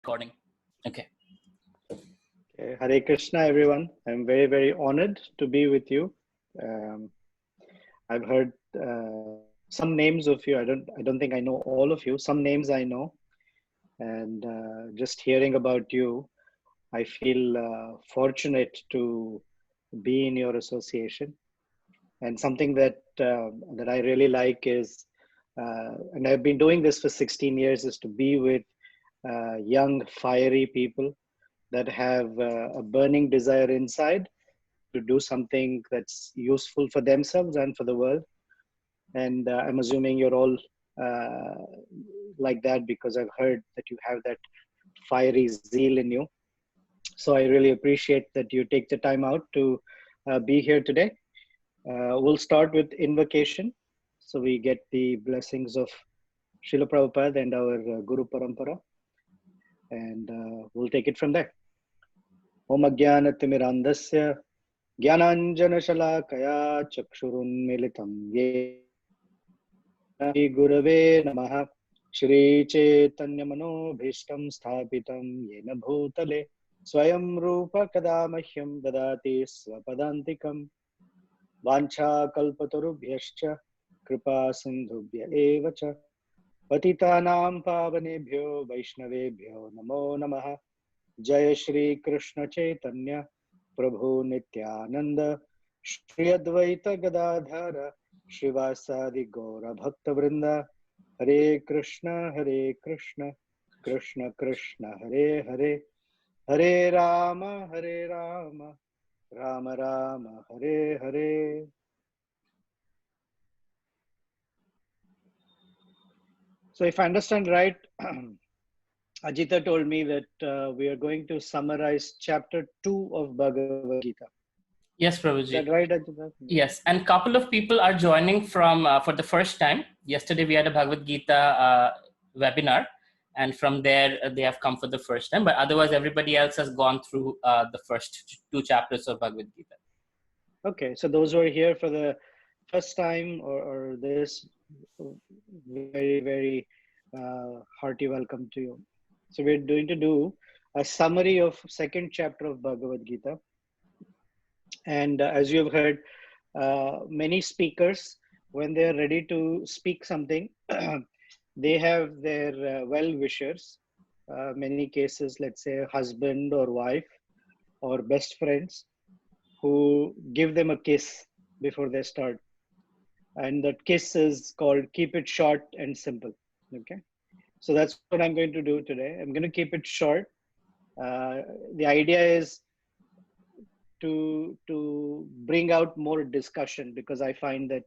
recording. Okay. Hare Krishna, everyone. I'm very, very honored to be with you. I've heard some names of you. I don't think I know all of you. Some names I know, and just hearing about you, I feel fortunate to be in your association. And something that I really like is, and I've been doing this for 16 years, is to be with young, fiery people that have a burning desire inside to do something that's useful for themselves and for the world. And I'm assuming you're all like that, because I've heard that you have that fiery zeal in you. So I really appreciate that you take the time out to be here today. We'll start with invocation. So we get the blessings of Srila Prabhupada and our Guru Parampara. And we'll take it from there. Om Ajnanatimirandasya Jnananjana Shalakaya Chakshurunmilitam Yena Gurave Namaha Shri Chaitanya Manobhishtam Sthapitam Yena Bhutale Swayam Rupa Kadamahyam Dadati Swapadantikam Vancha Kalpatarubhyascha Kripa Sindhubhya Evacha Patitanam Pavanebhyo Vaishnavebhyo Namo Namaha Jai Shri Krishna Chaitanya Prabhu Nityananda Shri Advaita Gadadhara Shivasadi Gaura Bhakta Vrinda Hare Krishna Krishna Krishna Hare Hare Hare Rama Rama Rama Hare Hare. So if I understand right, Ajita told me that we are going to summarize chapter 2 of Bhagavad Gita. Yes, Prabhuji. Is that right, Ajita? Yes, and couple of people are joining from for the first time. Yesterday we had a Bhagavad Gita webinar, and from there they have come for the first time. But otherwise, everybody else has gone through the first 2 chapters of Bhagavad Gita. Okay, so those who are here for the first time or this, very, very hearty welcome to you. So we're going to do a summary of second chapter of Bhagavad Gita. And as you have heard, many speakers, when they're ready to speak something, they have their well-wishers. Many cases, let's say husband or wife or best friends, who give them a kiss before they start. And that kiss is called keep it short and simple. Okay. So that's what I'm going to do today. I'm going to keep it short. The idea is to bring out more discussion, because I find that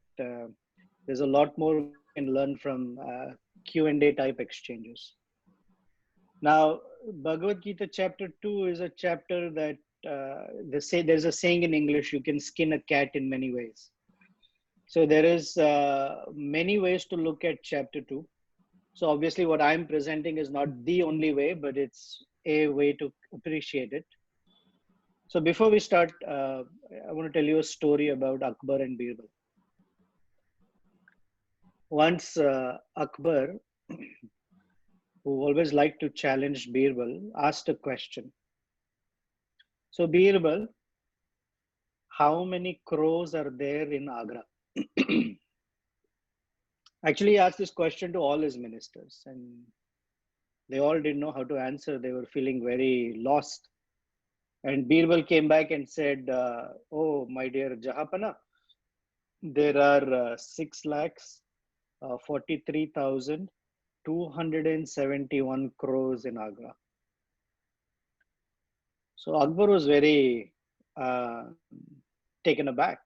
there's a lot more we can learn from Q&A type exchanges. Now, Bhagavad Gita chapter 2 is a chapter that there's a saying in English, you can skin a cat in many ways. So there is many ways to look at chapter 2. So obviously what I'm presenting is not the only way, but it's a way to appreciate it. So before we start, I want to tell you a story about Akbar and Birbal. Once Akbar, who always liked to challenge Birbal, asked a question. So Birbal, how many crows are there in Agra? Actually, he asked this question to all his ministers, and they all didn't know how to answer. They were feeling very lost. And Birbal came back and said, oh, my dear Jahapana, there are 6,43,271 crores in Agra. So Akbar was very taken aback.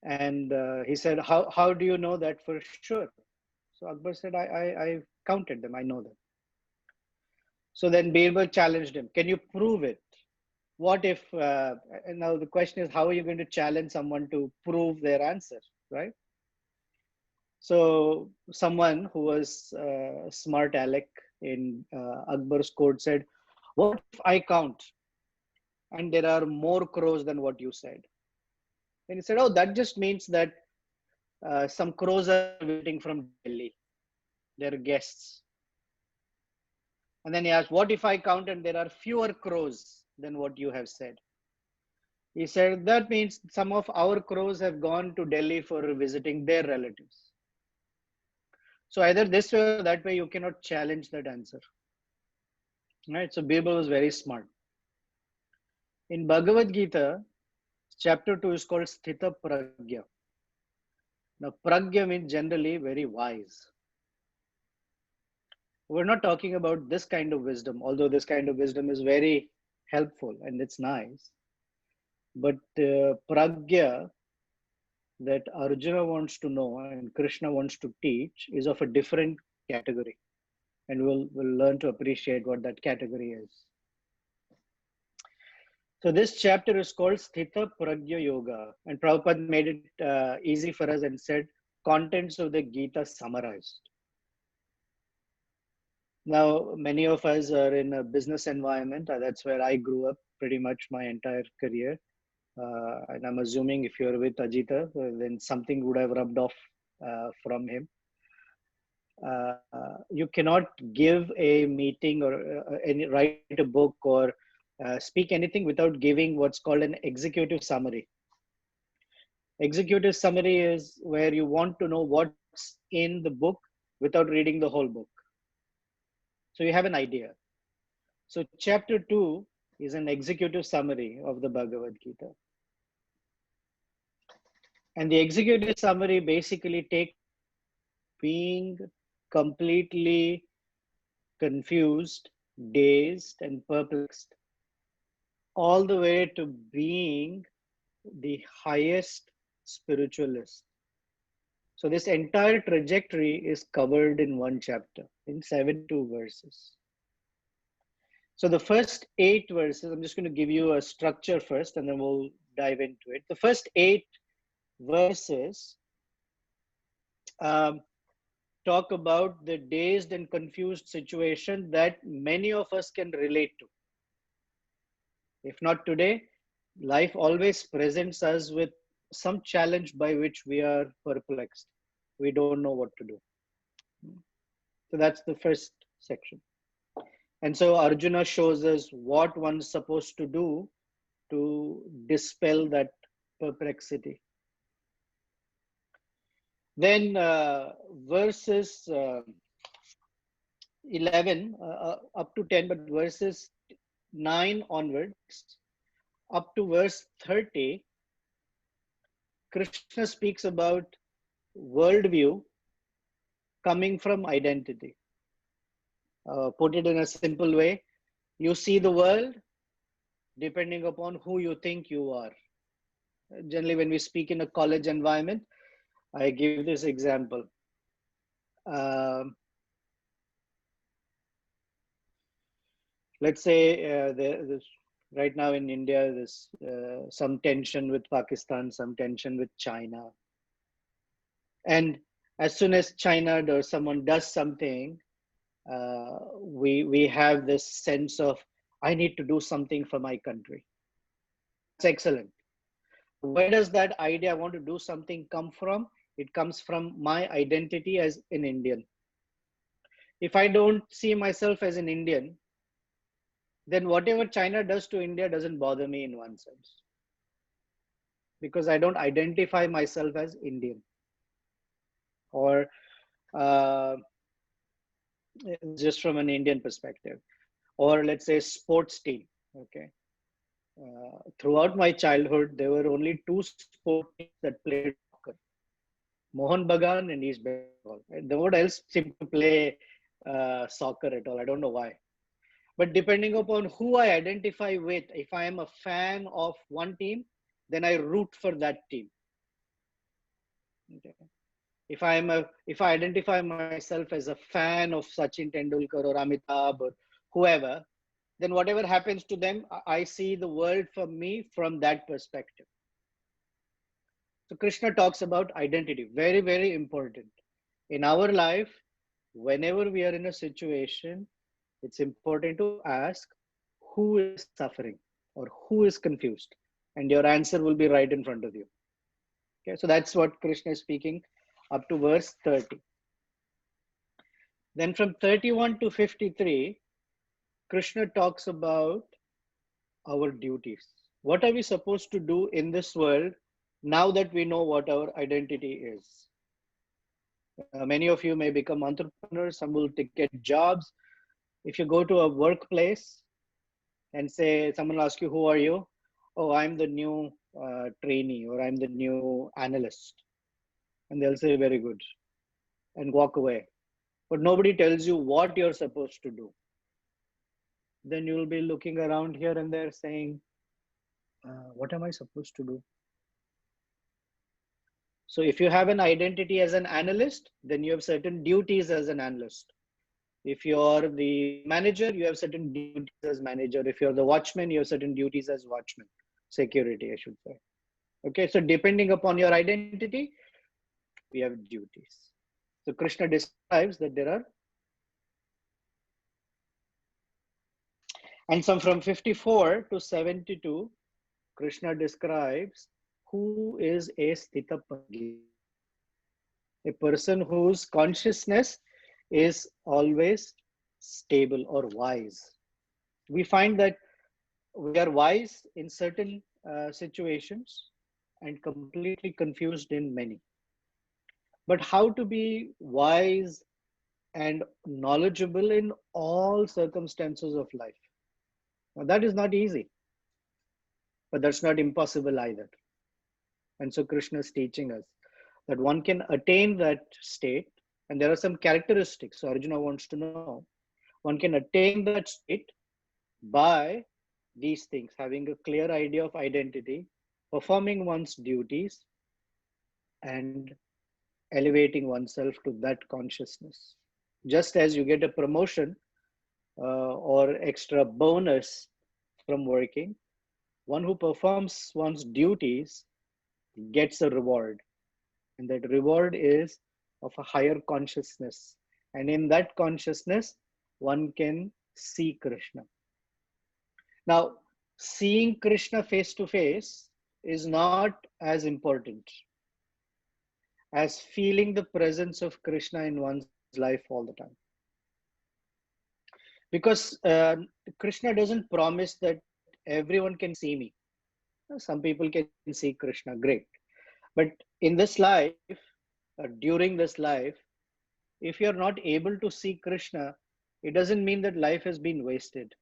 And he said, how do you know that for sure? So Akbar said, I counted them, I know them. So then Birbal challenged him, can you prove it? What if, and now the question is, how are you going to challenge someone to prove their answer, right? So someone who was smart aleck in Akbar's court said, what if I count and there are more crows than what you said? And he said, oh, that just means that some crows are visiting from Delhi. They're guests. And then he asked, what if I count and there are fewer crows than what you have said? He said, that means some of our crows have gone to Delhi for visiting their relatives. So either this way or that way, you cannot challenge that answer. Right? So Birbal was very smart. In Bhagavad Gita, chapter 2 is called Sthita Pragya. Now, Pragya means generally very wise. We're not talking about this kind of wisdom, although this kind of wisdom is very helpful and it's nice. But Pragya that Arjuna wants to know and Krishna wants to teach is of a different category. And we'll learn to appreciate what that category is. So this chapter is called Sthita Pragya Yoga. And Prabhupada made it easy for us and said, contents of the Gita summarized. Now, many of us are in a business environment. That's where I grew up pretty much my entire career. And I'm assuming if you're with Ajita, then something would have rubbed off from him. You cannot give a meeting or write a book or speak anything without giving what's called an executive summary. Executive summary is where you want to know what's in the book without reading the whole book. So you have an idea. So chapter 2 is an executive summary of the Bhagavad Gita. And the executive summary basically takes being completely confused, dazed, and perplexed, all the way to being the highest spiritualist. So this entire trajectory is covered in one chapter, in 72 verses. So the first 8 verses, I'm just going to give you a structure first, and then we'll dive into it. The first 8 verses talk about the dazed and confused situation that many of us can relate to. If not today, life always presents us with some challenge by which we are perplexed. We don't know what to do. So that's the first section. And so Arjuna shows us what one's supposed to do to dispel that perplexity. Then verses 11 up to 10, but verses 9 onwards, up to verse 30, Krishna speaks about worldview coming from identity. Put it in a simple way, you see the world depending upon who you think you are. Generally, when we speak in a college environment, I give this example. Let's say there's, right now in India, there's some tension with Pakistan, some tension with China. And as soon as China or someone does something, we have this sense of, I need to do something for my country. It's excellent. Where does that idea, I want to do something, come from? It comes from my identity as an Indian. If I don't see myself as an Indian, then whatever China does to India doesn't bother me in one sense, because I don't identify myself as Indian. Or just from an Indian perspective. Or let's say sports team, okay. Throughout my childhood, there were only 2 sport teams that played soccer, Mohan Bagan and East Bengal. No one else seemed to play soccer at all. I don't know why. But depending upon who I identify with, if I am a fan of one team, then I root for that team. Okay. If I identify myself as a fan of Sachin Tendulkar or Amitabh or whoever, then whatever happens to them, I see the world from me from that perspective. So Krishna talks about identity, very, very important. In our life, whenever we are in a situation, it's important to ask who is suffering or who is confused, and your answer will be right in front of you. Okay, so that's what Krishna is speaking up to verse 30. Then from 31 to 53, Krishna talks about our duties. What are we supposed to do in this world now that we know what our identity is? Many of you may become entrepreneurs, some will get jobs. If you go to a workplace and say, someone will ask you, who are you? Oh, I'm the new trainee, or I'm the new analyst. And they'll say, very good, and walk away. But nobody tells you what you're supposed to do. Then you'll be looking around here and there saying, what am I supposed to do? So if you have an identity as an analyst, then you have certain duties as an analyst. If you're the manager, you have certain duties as manager. If you're the watchman, you have certain duties as watchman. Security, I should say. Okay, so depending upon your identity, we have duties. So Krishna describes that there are, and some from 54 to 72, Krishna describes who is a sthitapaggi, a person whose consciousness is always stable or wise. We find that we are wise in certain situations and completely confused in many. But how to be wise and knowledgeable in all circumstances of life? Now, that is not easy, but that's not impossible either. And so Krishna is teaching us that one can attain that state, and there are some characteristics. So Arjuna wants to know, one can attain that state by these things: having a clear idea of identity, performing one's duties, and elevating oneself to that consciousness. Just as you get a promotion or extra bonus from working, one who performs one's duties gets a reward, and that reward is of a higher consciousness. And in that consciousness, one can see Krishna. Now, seeing Krishna face to face is not as important as feeling the presence of Krishna in one's life all the time. Because Krishna doesn't promise that everyone can see me. Some people can see Krishna, great. But in this life, during this life, if you're not able to see Krishna, it doesn't mean that life has been wasted.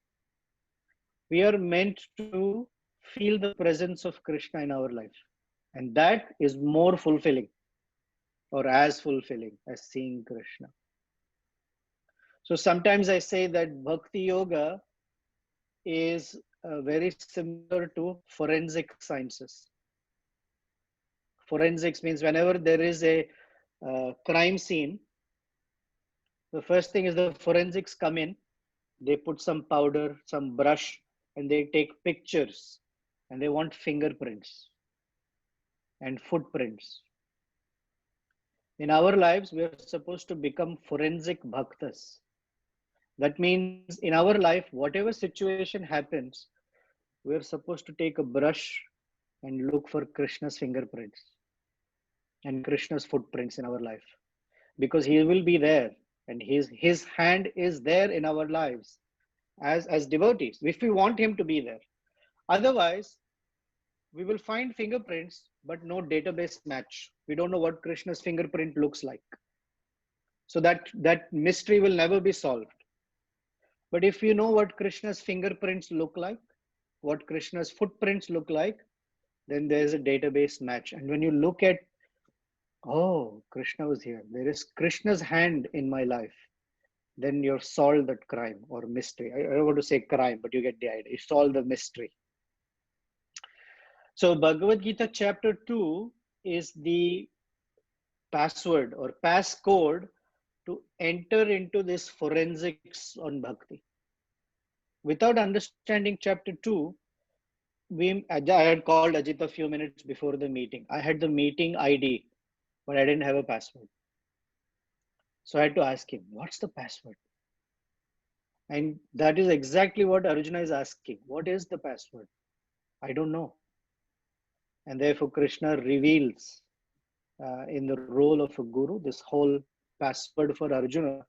We are meant to feel the presence of Krishna in our life. And that is more fulfilling, or as fulfilling as seeing Krishna. So sometimes I say that Bhakti Yoga is very similar to forensic sciences. Forensics means whenever there is a crime scene, the first thing is the forensics come in, they put some powder, some brush, and they take pictures, and they want fingerprints and footprints. In our lives, we are supposed to become forensic bhaktas. That means in our life, whatever situation happens, we're supposed to take a brush and look for Krishna's fingerprints and Krishna's footprints in our life, because he will be there, and his hand is there in our lives as devotees, if we want him to be there. Otherwise, we will find fingerprints, but no database match. We don't know what Krishna's fingerprint looks like. So that mystery will never be solved. But if you know what Krishna's fingerprints look like, what Krishna's footprints look like, then there's a database match. And when you look at, oh, Krishna was here, there is Krishna's hand in my life, then you've solved that crime or mystery. I don't want to say crime, but you get the idea. You solve the mystery. So Bhagavad Gita chapter 2 is the password or passcode to enter into this forensics on bhakti. Without understanding chapter 2, I had called Ajit a few minutes before the meeting. I had the meeting ID, but I didn't have a password. So I had to ask him, what's the password? And that is exactly what Arjuna is asking. What is the password? I don't know. And therefore Krishna reveals in the role of a guru this whole password for Arjuna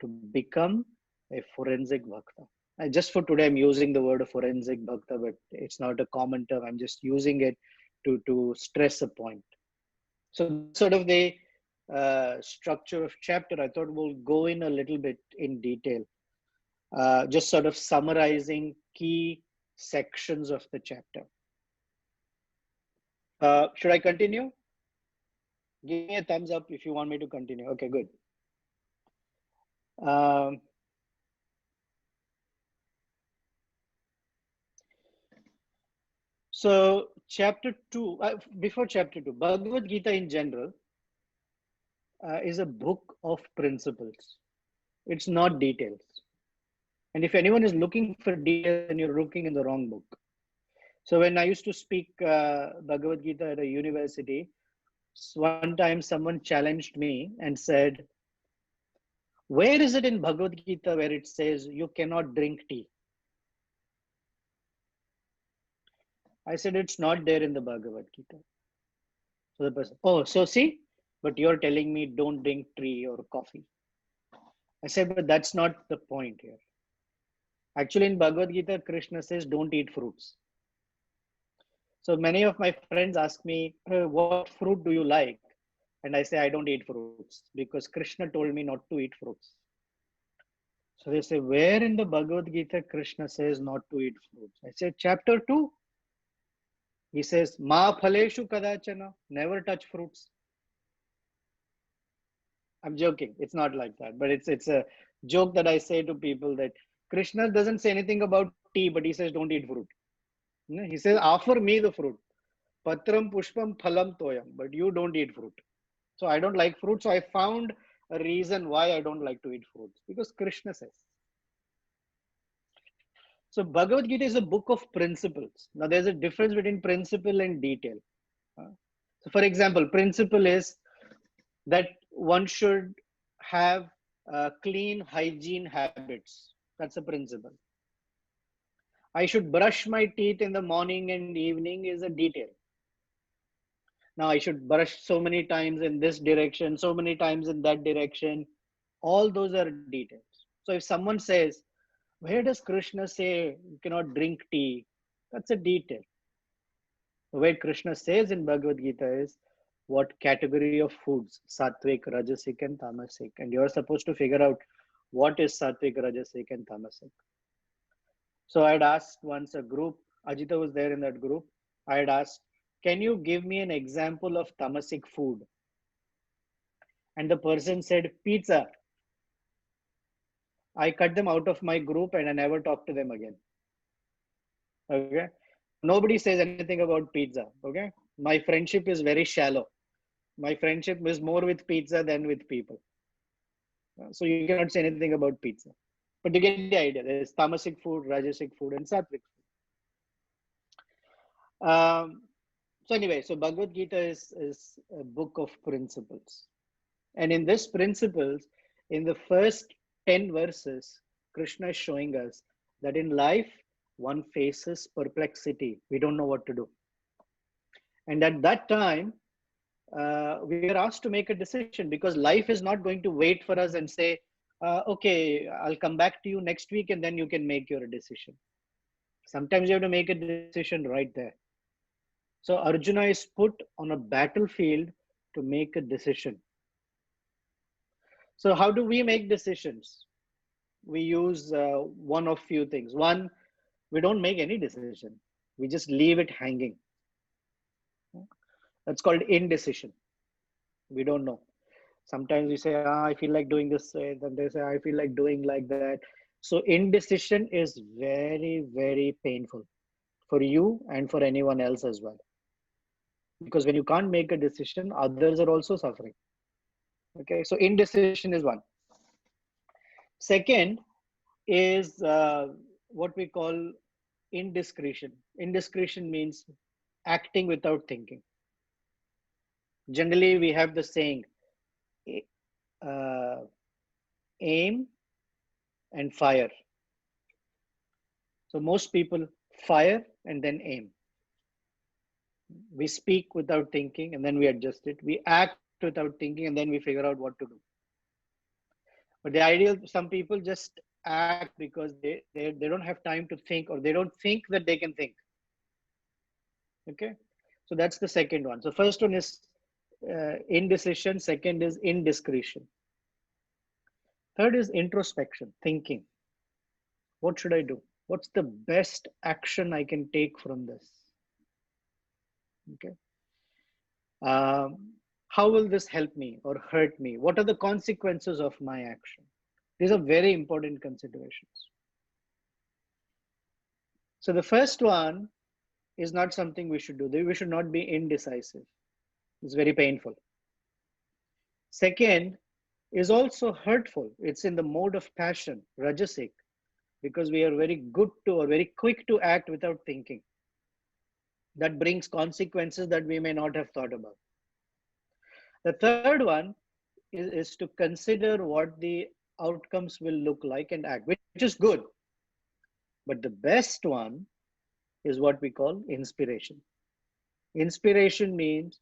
to become a forensic bhakta. Just for today, I'm using the word forensic bhakta, but it's not a common term. I'm just using it to stress a point. So that's sort of the structure of chapter. I thought we'll go in a little bit in detail, just sort of summarizing key sections of the chapter. Should I continue? Give me a thumbs up if you want me to continue. Okay, good. So chapter 2, before chapter 2, Bhagavad Gita in general is a book of principles. It's not details. And if anyone is looking for details, then you're looking in the wrong book. So when I used to speak Bhagavad Gita at a university, one time someone challenged me and said, where is it in Bhagavad Gita where it says you cannot drink tea? I said, it's not there in the Bhagavad Gita. So the person, oh, so see, but you're telling me don't drink tea or coffee. I said, but that's not the point here. Actually, in Bhagavad Gita, Krishna says don't eat fruits. So many of my friends ask me, what fruit do you like? And I say, I don't eat fruits because Krishna told me not to eat fruits. So they say, where in the Bhagavad Gita Krishna says not to eat fruits? I said, chapter 2. He says, Ma phaleshu kadachana, never touch fruits. I'm joking. It's not like that, but it's a joke that I say to people that Krishna doesn't say anything about tea, but he says don't eat fruit. He says, offer me the fruit. Patram pushpam phalam toyam, but you don't eat fruit. So I don't like fruit. So I found a reason why I don't like to eat fruits because Krishna says. So Bhagavad Gita is a book of principles. Now there's a difference between principle and detail. So for example, principle is that one should have clean hygiene habits. That's a principle. I should brush my teeth in the morning and evening is a detail. Now I should brush so many times in this direction, so many times in that direction. All those are details. So if someone says, where does Krishna say you cannot drink tea? That's a detail. The way Krishna says in Bhagavad Gita is what category of foods, sattvic, rajasic, and tamasic. And you're supposed to figure out what is sattvic, rajasic, and tamasic. So I had asked once a group, Ajita was there in that group. I had asked, can you give me an example of tamasic food? And the person said, pizza. I cut them out of my group and I never talked to them again. Okay. Nobody says anything about pizza. Okay. My friendship is very shallow. My friendship is more with pizza than with people. So you cannot say anything about pizza. But you get the idea. There's tamasic food, rajasic food, and sattvic food. So anyway, so Bhagavad Gita is a book of principles. And in this principles, in the first 10 verses, Krishna is showing us that in life, one faces perplexity. We don't know what to do. And at that time, we are asked to make a decision because life is not going to wait for us and say, okay, I'll come back to you next week and then you can make your decision. Sometimes you have to make a decision right there. So Arjuna is put on a battlefield to make a decision. So how do we make decisions? We use one of few things. One, we don't make any decision. We just leave it hanging. That's called indecision. We don't know. Sometimes we say, I feel like doing this. Then they say, I feel like doing like that. So indecision is very, very painful for you and for anyone else as well. Because when you can't make a decision, others are also suffering. Okay, so indecision is one. Second is what we call indiscretion. Indiscretion means acting without thinking. Generally, we have the saying, aim and fire. So most people fire and then aim. We speak without thinking and then we adjust it. We act without thinking and then we figure out what to do. But the ideal, some people just act because they don't have time to think, or they don't think that they can think. Okay, so that's the second one. So first one is indecision, second is indiscretion, third is introspection, thinking. What should I do? What's the best action I can take from this? Okay. How will this help me or hurt me? What are the consequences of my action? These are very important considerations. So the first one is not something we should do. We should not be indecisive. It's very painful. Second is also hurtful. It's in the mode of passion, rajasic, because we are very good to or very quick to act without thinking. That brings consequences that we may not have thought about. The third one is to consider what the outcomes will look like and act, which is good. But the best one is what we call inspiration. Inspiration means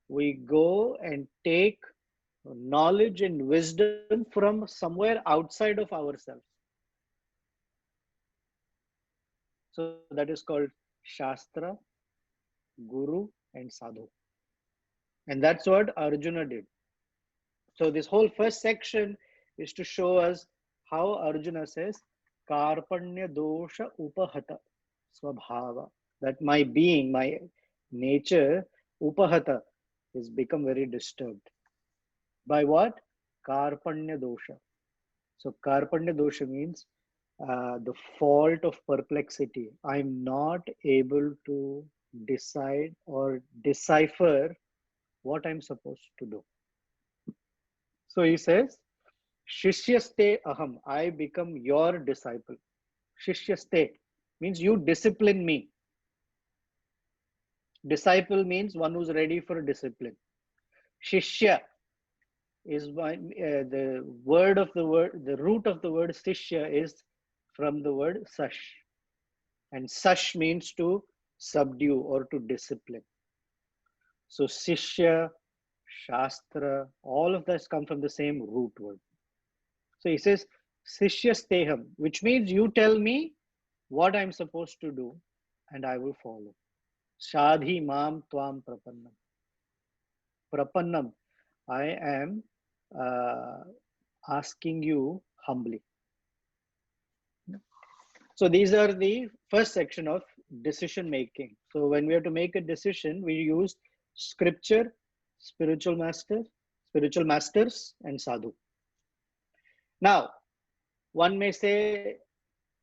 we go and take knowledge and wisdom from somewhere outside of ourselves. So that is called Shastra, Guru, and Sadhu. And that's what Arjuna did. So this whole first section is to show us how Arjuna says, Karpanya dosha upahata swabhava. That my being, my nature, upahata, has become very disturbed. By what? Karpanya dosha. So Karpanya dosha means the fault of perplexity. I'm not able to decide or decipher what I'm supposed to do. So he says, Shishyaste aham, I become your disciple. Shishyaste means you discipline me. Disciple means one who's ready for discipline. Shishya is the root of the word shishya is from the word sash. And sash means to subdue or to discipline. So shishya, shastra, all of this come from the same root word. So he says, Sishya steham, which means you tell me what I'm supposed to do and I will follow. Shadhi mam tvam prapannam. Prapannam, I am asking you humbly. So these are the first section of decision making. So when we have to make a decision, we use scripture, spiritual masters, and sadhu. Now, one may say,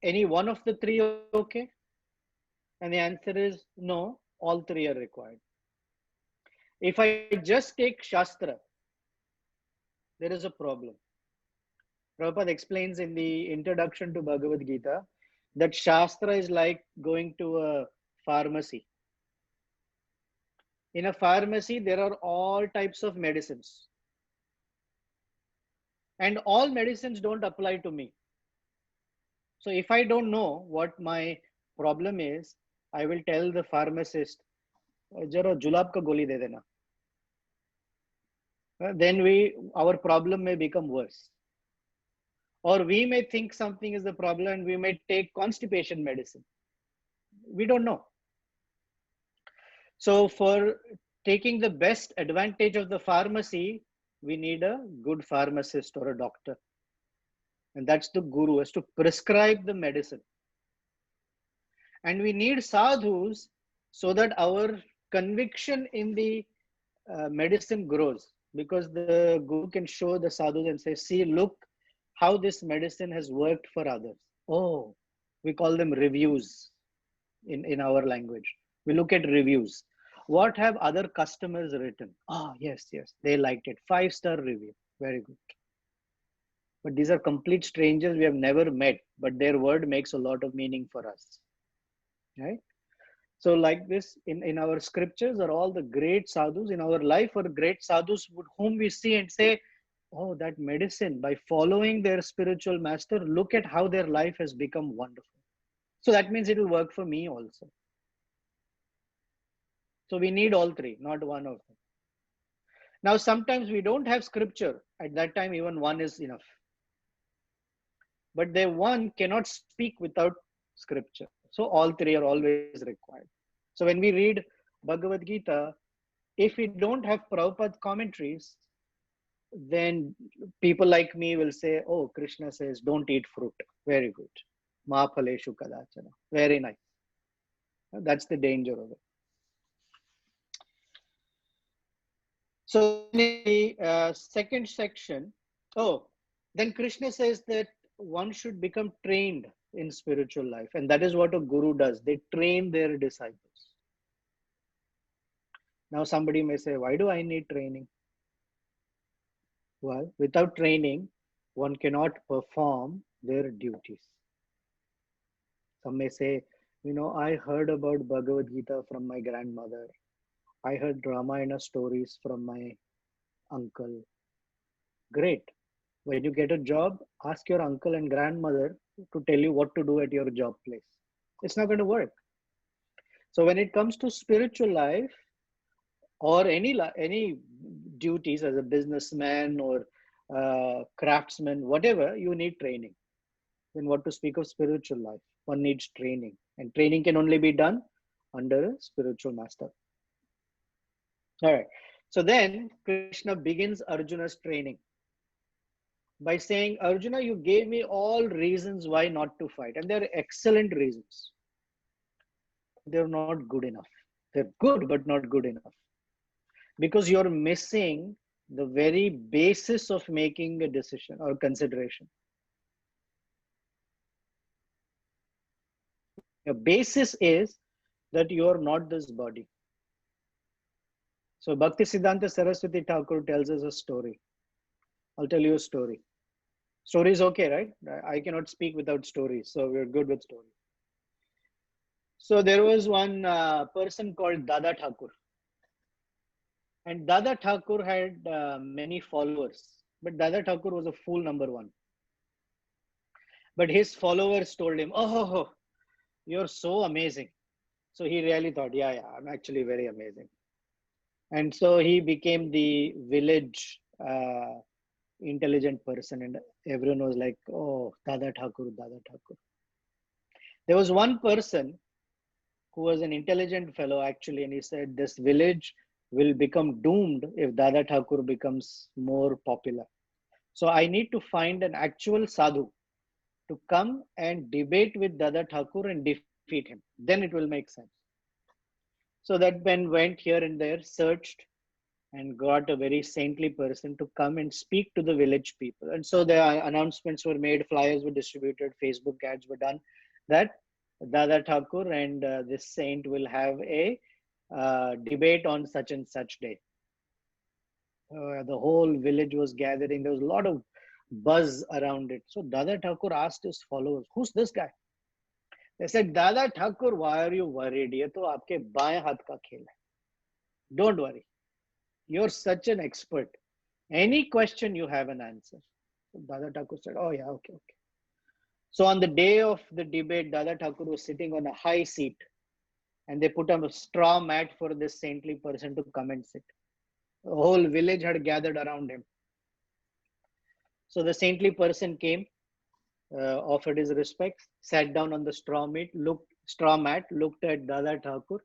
any one of the three okay? And the answer is no, all three are required. If I just take Shastra, there is a problem. Prabhupada explains in the introduction to Bhagavad Gita that Shastra is like going to a pharmacy. In a pharmacy, there are all types of medicines. And all medicines don't apply to me. So if I don't know what my problem is, I will tell the pharmacist, jara julab ka goli de dena. Then our problem may become worse. Or we may think something is the problem and we may take constipation medicine. We don't know. So for taking the best advantage of the pharmacy, we need a good pharmacist or a doctor. And that's the guru, has to prescribe the medicine. And we need sadhus so that our conviction in the medicine grows, because the guru can show the sadhus and say, see, look how this medicine has worked for others. Oh, we call them reviews in our language. We look at reviews. What have other customers written? Ah, yes, they liked it. 5-star review. Very good. But these are complete strangers we have never met, but their word makes a lot of meaning for us. Right? So like this, in our scriptures are all the great sadhus. In our life are great sadhus whom we see and say, oh, that medicine, by following their spiritual master, look at how their life has become wonderful. So that means it will work for me also. So we need all three, not one of them. Now, sometimes we don't have scripture. At that time, even one is enough. but they one cannot speak without scripture. So all three are always required. So when we read Bhagavad Gita, if we don't have Prabhupada commentaries, then people like me will say, oh, Krishna says, don't eat fruit. Very good. Ma phaleshu kadachana. Very nice. That's the danger of it. So then in the second section, oh, then Krishna says that one should become trained in spiritual life. And that is what a guru does. They train their disciples. Now somebody may say, why do I need training? Well, without training, one cannot perform their duties. Some may say, I heard about Bhagavad Gita from my grandmother. I heard Ramayana stories from my uncle. Great. When you get a job, ask your uncle and grandmother to tell you what to do at your job place. It's not going to work. So when it comes to spiritual life or any duties as a businessman or craftsman, whatever, you need training. Then what to speak of spiritual life? One needs training, and training can only be done under a spiritual master. All right. So then Krishna begins Arjuna's training by saying, Arjuna, you gave me all reasons why not to fight. And they're excellent reasons. They're not good enough. They're good, but not good enough. Because you're missing the very basis of making a decision or consideration. The basis is that you're not this body. So Bhakti Siddhanta Saraswati Thakur tells us a story. I'll tell you a story. Story is okay, right? I cannot speak without stories. So we're good with stories. So there was one person called Dada Thakur. And Dada Thakur had many followers. But Dada Thakur was a fool number one. But his followers told him, oh, you're so amazing. So he really thought, yeah, I'm actually very amazing. And so he became the village intelligent person. And everyone was like, oh, Dada Thakur, Dada Thakur. There was one person who was an intelligent fellow actually, and he said, this village will become doomed if Dada Thakur becomes more popular. So I need to find an actual sadhu to come and debate with Dada Thakur and defeat him. Then it will make sense. So that man went here and there, searched, and got a very saintly person to come and speak to the village people. And so the announcements were made, flyers were distributed, Facebook ads were done, that Dada Thakur and this saint will have a debate on such and such day. The whole village was gathering. There was a lot of buzz around it. So Dada Thakur asked his followers, who's this guy? They said, Dada Thakur, why are you worried? Ye to aapke baएं हाथ का खेल hai. Don't worry. You're such an expert. Any question you have an answer. So Dada Thakur said, oh yeah, okay. So on the day of the debate, Dada Thakur was sitting on a high seat and they put a straw mat for this saintly person to come and sit. The whole village had gathered around him. So the saintly person came, offered his respects, sat down on the straw mat, looked at Dada Thakur,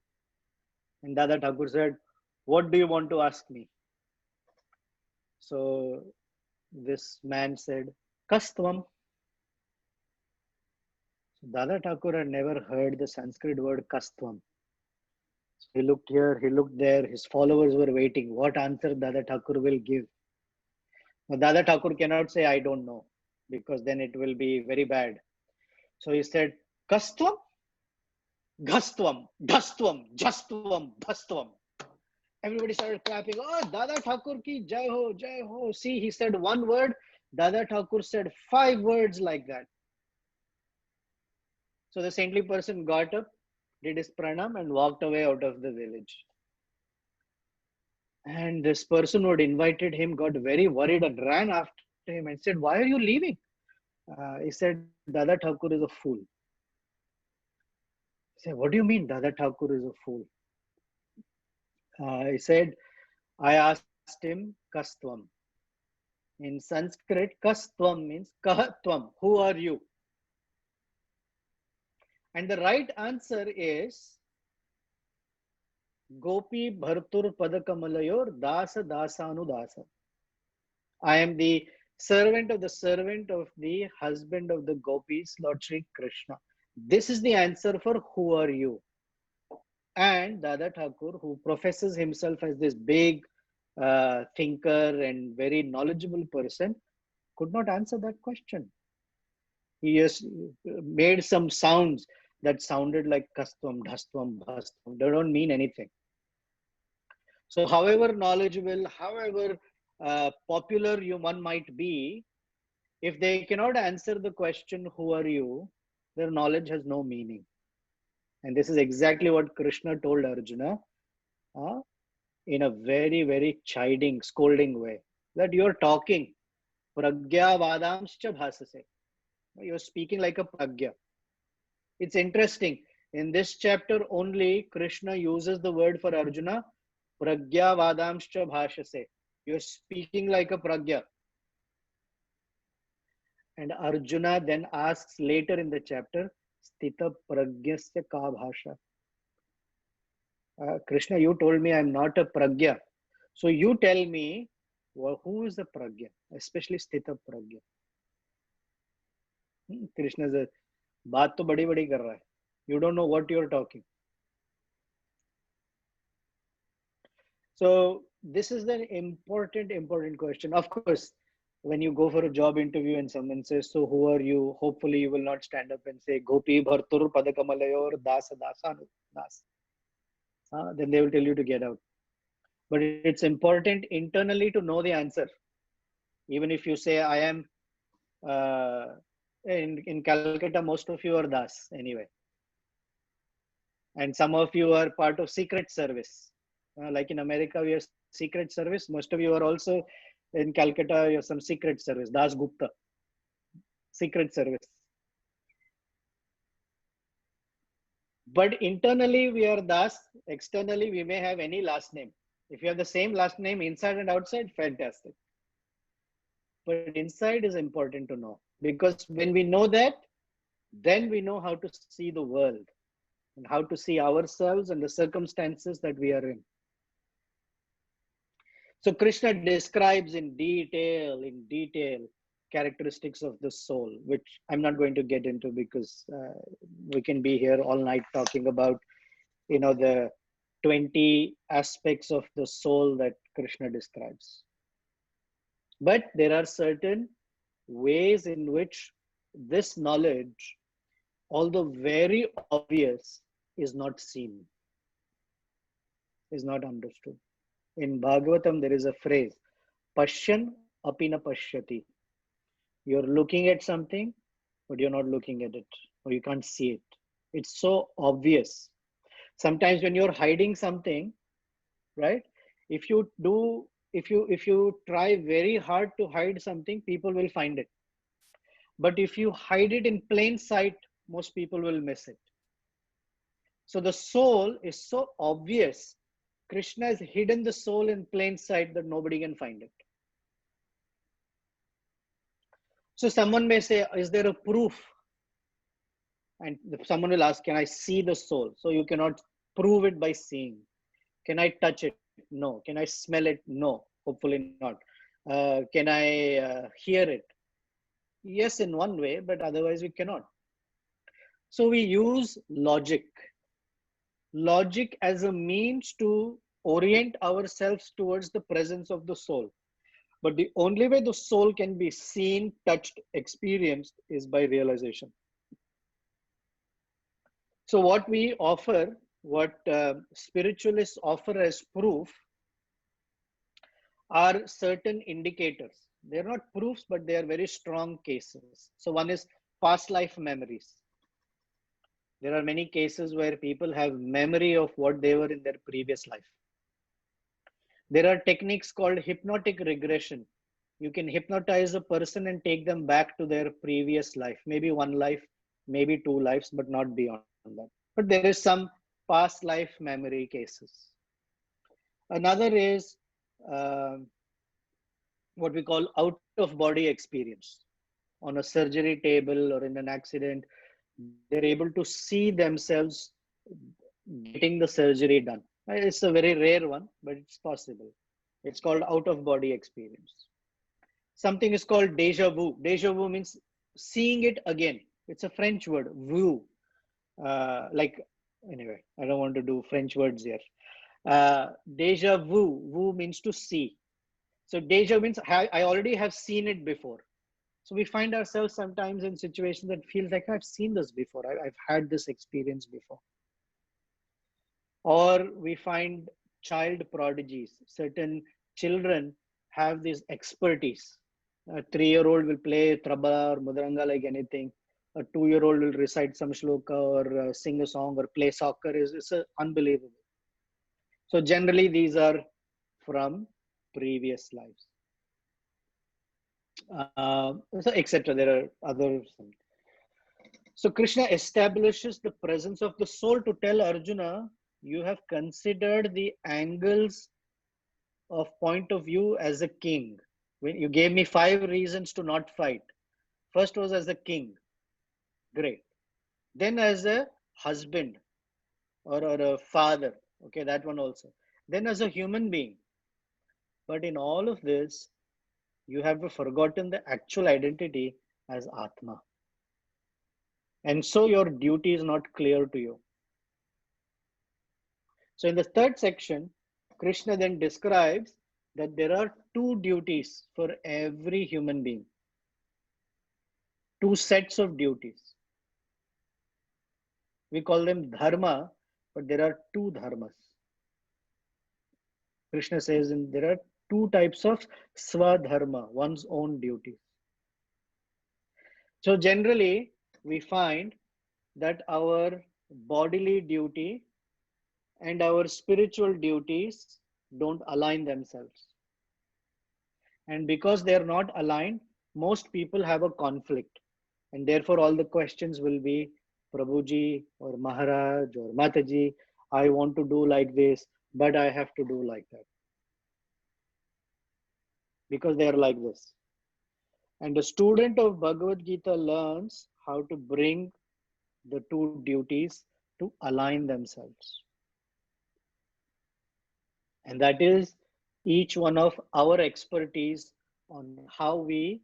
and Dada Thakur said, what do you want to ask me? So this man said, Kastvam. So Dada Thakur had never heard the Sanskrit word Kastvam. So he looked here, he looked there, his followers were waiting. What answer Dada Thakur will give? Now, Dada Thakur cannot say, I don't know, because then it will be very bad. So he said, Kastvam, Gastvam, Dastvam, Justvam, Bhastvam. Everybody started clapping. Oh, Dada Thakur ki jai ho, jai ho. See, he said one word. Dada Thakur said 5 words like that. So the saintly person got up, did his pranam and walked away out of the village. And this person who had invited him got very worried and ran after him and said, why are you leaving? He said, Dada Thakur is a fool. He said, what do you mean Dada Thakur is a fool? He said, I asked him, Kastvam. In Sanskrit, kastvam means kahatvam, who are you? And the right answer is Gopi Bhartur Padakamalayur Dasa Dasanudasa. I am the servant of the husband of the gopis, Lord Sri Krishna. This is the answer for who are you? And Dada Thakur, who professes himself as this big thinker and very knowledgeable person, could not answer that question. He just made some sounds that sounded like kastvam, dhastvam, bhastvam. They don't mean anything. So, however knowledgeable, however popular one might be, if they cannot answer the question, who are you? Their knowledge has no meaning. And this is exactly what Krishna told Arjuna uh, in a very, very chiding, scolding way. That you're talking. Pragya vadamscha bhasase. You're speaking like a pragya. It's interesting. In this chapter only, Krishna uses the word for Arjuna, pragya vadamscha bhashase. You're speaking like a pragya. And Arjuna then asks later in the chapter, Sthita pragyasya ka bhasha. Krishna, you told me I'm not a pragya. So you tell me, well, who is the pragya? Especially Sthita pragya. Krishna says, baat to badi badi kar raha hai. You don't know what you're talking. So this is an important question. Of course, when you go for a job interview and someone says, so who are you? Hopefully you will not stand up and say, Gopi Bhartur Padakamalayur Dasa Dasanu Das. Then they will tell you to get out. But it's important internally to know the answer. Even if you say, I am, in Calcutta, most of you are Das anyway. And some of you are part of secret service. Like in America, we are secret service. Most of you are also in Calcutta, you have some secret service, Das Gupta, secret service. But internally, we are Das. Externally, we may have any last name. If you have the same last name inside and outside, fantastic. But inside is important to know, because when we know that, then we know how to see the world and how to see ourselves and the circumstances that we are in. So Krishna describes in detail, characteristics of the soul, which I'm not going to get into because we can be here all night talking about, the 20 aspects of the soul that Krishna describes. But there are certain ways in which this knowledge, although very obvious, is not seen, is not understood. In Bhagavatam, there is a phrase, Pashyan apina pashyati. You're looking at something, but you're not looking at it, or you can't see it. It's so obvious. Sometimes when you're hiding something, right? If you try very hard to hide something, people will find it. But if you hide it in plain sight, most people will miss it. So the soul is so obvious. Krishna has hidden the soul in plain sight that nobody can find it. So someone may say, is there a proof? And someone will ask, can I see the soul? So you cannot prove it by seeing. Can I touch it? No. Can I smell it? No. Hopefully not. Can I hear it? Yes, in one way, but otherwise we cannot. So we use logic. Logic as a means to orient ourselves towards the presence of the soul. But the only way the soul can be seen, touched, experienced is by realization. So what we offer, what spiritualists offer as proof, are certain indicators. They're not proofs, but they are very strong cases. So one is past life memories. There are many cases where people have memory of what they were in their previous life. There are techniques called hypnotic regression. You can hypnotize a person and take them back to their previous life, maybe one life, maybe two lives, but not beyond that. But there is some past life memory cases. Another is what we call out of body experience on a surgery table or in an accident. They're able to see themselves getting the surgery done. It's a very rare one, but it's possible. It's called out of body experience. Something is called deja vu. Deja vu means seeing it again. It's a French word, vu. Like, anyway, I don't want to do French words here. Deja vu, vu means to see. So deja means I already have seen it before. So we find ourselves sometimes in situations that feels like I've seen this before. I've had this experience before. Or we find child prodigies. Certain children have this expertise. A 3-year-old will play trabla or mudranga like anything. A 2-year-old will recite some shloka or sing a song or play soccer. It's unbelievable. So generally these are from previous lives. So etc. There are others. So Krishna establishes the presence of the soul to tell Arjuna, you have considered the angles of point of view as a king. When you gave me 5 reasons to not fight. First was as a king. Great. Then as a husband or a father. Okay, that one also. Then as a human being. But in all of this, you have forgotten the actual identity as Atma. And so your duty is not clear to you. So in the third section, Krishna then describes that there are 2 duties for every human being. 2 sets of duties. We call them dharma, but there are 2 dharmas. Krishna says there are 2 types of swadharma, one's own duties. So generally, we find that our bodily duty and our spiritual duties don't align themselves. And because they're not aligned, most people have a conflict. And therefore, all the questions will be, Prabhuji or Maharaj or Mataji, I want to do like this, but I have to do like that. Because they are like this. And the student of Bhagavad Gita learns how to bring the 2 duties to align themselves. And that is each one of our expertise on how we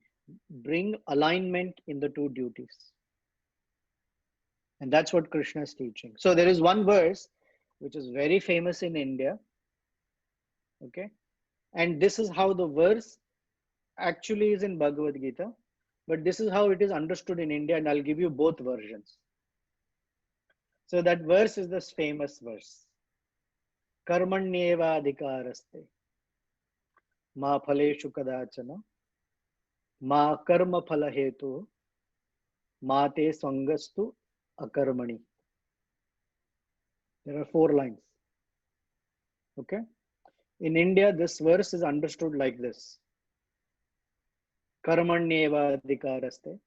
bring alignment in the 2 duties. And that's what Krishna is teaching. So there is one verse which is very famous in India. Okay. And this is how the verse actually is in Bhagavad Gita. But this is how it is understood in India. And I'll give you both versions. So that verse is this famous verse. Karmanyeva adhikaraste. Ma phaleshu kadachana. Ma karma phala hetu. Ma te swangastu akarmani. There are 4 lines. Okay. In India, this verse is understood like this. Karmanyeva adhikaraste.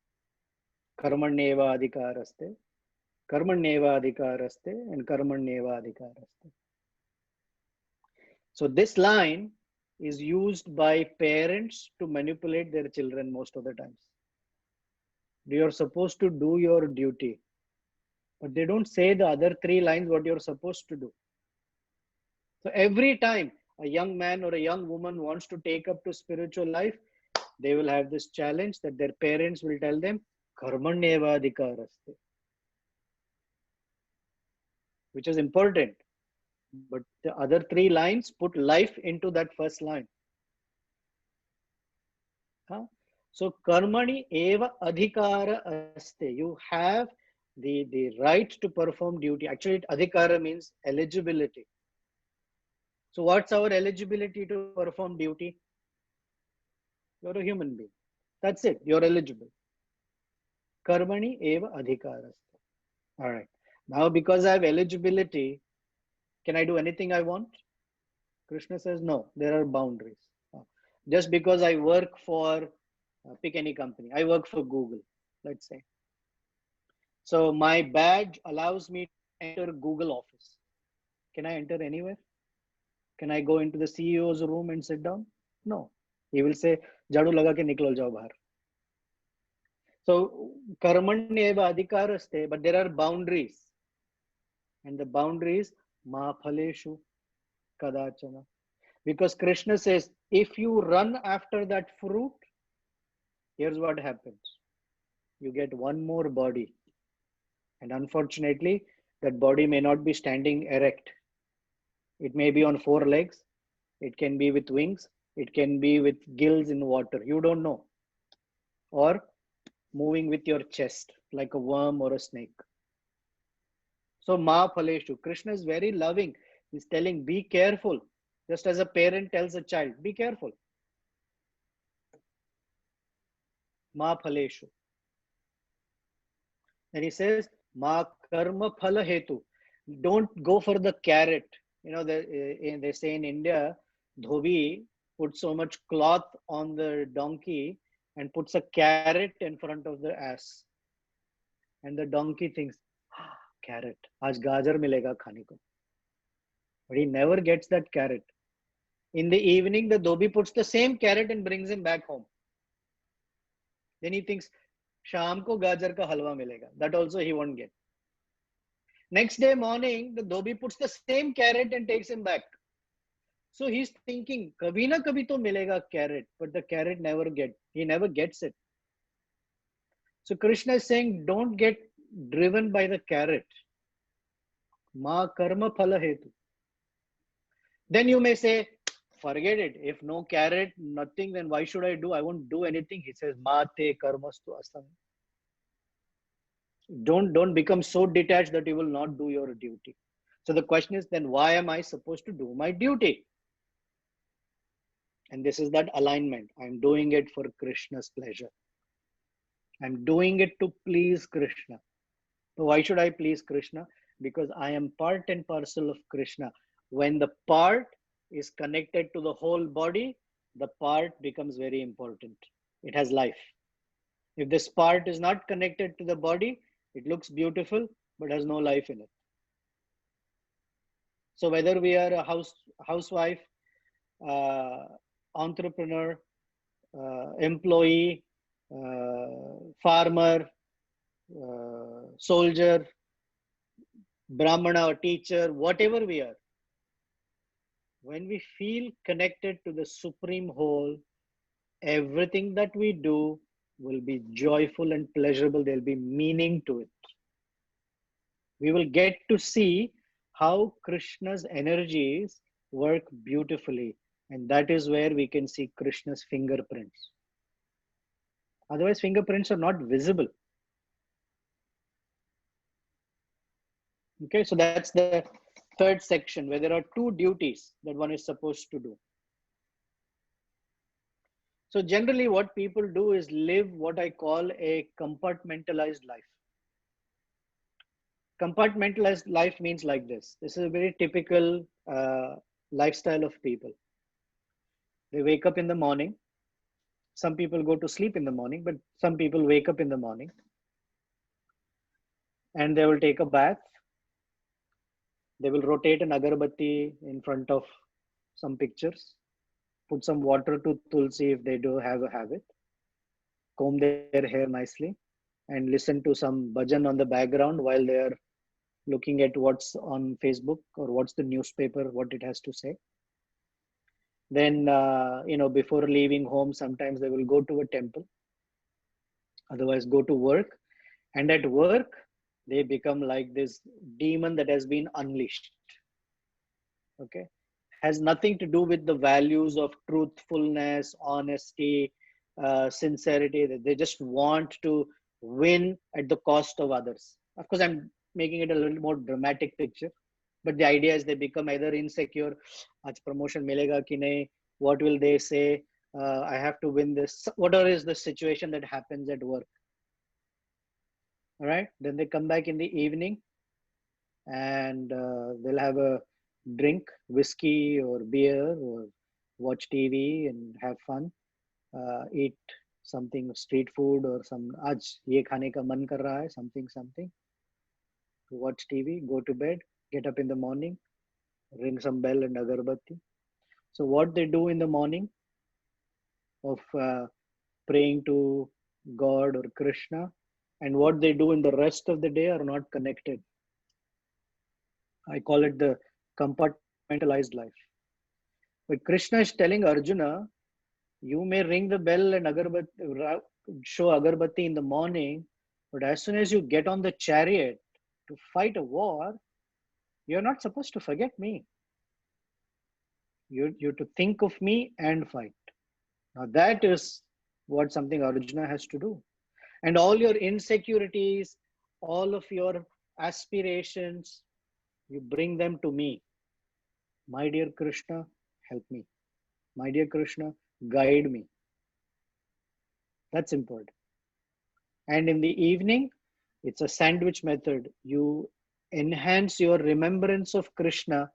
Karmanyeva adhikaraste. Karmanyeva adhikaraste. And Karmanyeva adhikaraste. So this line is used by parents to manipulate their children most of the times. You're supposed to do your duty. But they don't say the other 3 lines what you're supposed to do. So every time a young man or a young woman wants to take up to spiritual life, they will have this challenge that their parents will tell them, Karmanyeva adhikaraste. Which is important. But the other 3 lines put life into that first line. Huh? So karmani eva adhikara aste. You have the right to perform duty. Actually, adhikara means eligibility. So what's our eligibility to perform duty? You're a human being. That's it. You're eligible. Karmani eva adhikaraste. All right. Now, because I have eligibility, can I do anything I want? Krishna says, no, there are boundaries. Just because I work for, pick any company, I work for Google, let's say. So my badge allows me to enter Google office. Can I enter anywhere? Can I go into the CEO's room and sit down? No. He will say, "Jadu laga ke niklo jao bahar." So karmanyeva adhikaraste, but there are boundaries, and the boundaries ma phaleshu kadachana. Because Krishna says, if you run after that fruit, here's what happens: you get one more body, and unfortunately, that body may not be standing erect. It may be on four legs. It can be with wings. It can be with gills in water. You don't know. Or moving with your chest like a worm or a snake. So Ma Phaleshu, Krishna is very loving. He's telling, be careful. Just as a parent tells a child, be careful. Ma Phaleshu. And he says, Ma Karma Phala Hetu. Don't go for the carrot. You know, they say in India, Dhobi puts so much cloth on the donkey and puts a carrot in front of the ass. And the donkey thinks, ah, carrot, aaj gajar milega khane ko. But he never gets that carrot. In the evening, the dhobi puts the same carrot and brings him back home. Then he thinks, Sham ko gajar ka halwa milega. That also he won't get. Next day morning, the dhobi puts the same carrot and takes him back. So he's thinking, kabhi na kabhi to milega carrot, but the carrot he never gets it. So Krishna is saying, don't get driven by the carrot. Ma karma phala hetu. Then you may say, forget it. If no carrot, nothing, then why should I do? I won't do anything. He says, Ma te karmastu asam. Don't become so detached that you will not do your duty. So the question is, then why am I supposed to do my duty? And this is that alignment. I'm doing it for Krishna's pleasure. I'm doing it to please Krishna. So why should I please Krishna? Because I am part and parcel of Krishna. When the part is connected to the whole body, the part becomes very important. It has life. If this part is not connected to the body, it looks beautiful, but has no life in it. So whether we are a housewife, entrepreneur, employee, farmer, soldier, brahmana or teacher, whatever we are, when we feel connected to the supreme whole, everything that we do will be joyful and pleasurable. There'll be meaning to it. We will get to see how Krishna's energies work beautifully. And that is where we can see Krishna's fingerprints. Otherwise, fingerprints are not visible. Okay, so that's the third section where there are two duties that one is supposed to do. So generally what people do is live what I call a compartmentalized life. Compartmentalized life means like this. This is a very typical lifestyle of people. They wake up in the morning. Some people go to sleep in the morning, but some people wake up in the morning and they will take a bath. They will rotate an agarbatti in front of some pictures, put some water to tulsi if they do have a habit, comb their hair nicely, and listen to some bhajan on the background while they are looking at what's on Facebook or what's the newspaper, what it has to say. Then, before leaving home, sometimes they will go to a temple, otherwise go to work. And at work, they become like this demon that has been unleashed. Okay. Has nothing to do with the values of truthfulness, honesty, sincerity. They just want to win at the cost of others. Of course, I'm making it a little more dramatic picture, but the idea is they become either insecure, aaj promotion milega ki nahi, what will they say, I have to win this, whatever is the situation that happens at work. All right, then they come back in the evening and they'll have a drink, whiskey or beer, or watch TV and have fun, eat something street food or some aaj ye khane ka man kar raha hai, something, watch TV, go to bed, get up in the morning, ring some bell and agarbatti. So what they do in the morning, of praying to God or Krishna, and what they do in the rest of the day are not connected. I call it the compartmentalized life. But Krishna is telling Arjuna, you may ring the bell and show agarbatti in the morning, but as soon as you get on the chariot to fight a war, you're not supposed to forget me. You're to think of me and fight. Now that is what something Arjuna has to do. And all your insecurities, all of your aspirations, you bring them to me. My dear Krishna, help me. My dear Krishna, guide me. That's important. And in the evening, it's a sandwich method. You enhance your remembrance of Krishna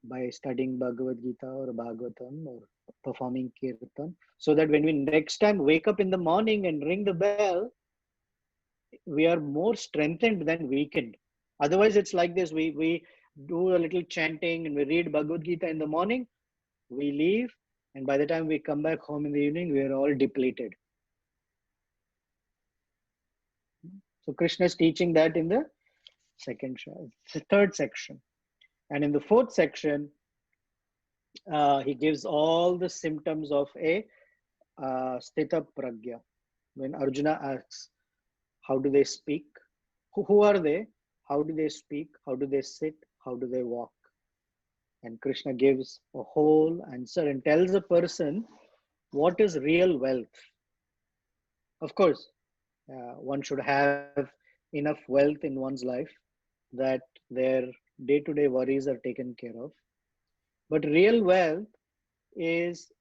by studying Bhagavad Gita or Bhagavatam or performing Kirtan, so that when we next time wake up in the morning and ring the bell, we are more strengthened than weakened. Otherwise, it's like this. We do a little chanting and we read Bhagavad Gita in the morning, we leave, and by the time we come back home in the evening, we are all depleted. So Krishna is teaching that in the third section. And in the fourth section, he gives all the symptoms of a sthita pragya. When Arjuna asks, how do they speak? Who are they? How do they speak? How do they sit? How do they walk? And Krishna gives a whole answer and tells a person what is real wealth. Of course, one should have enough wealth in one's life that their day-to-day worries are taken care of. But real wealth is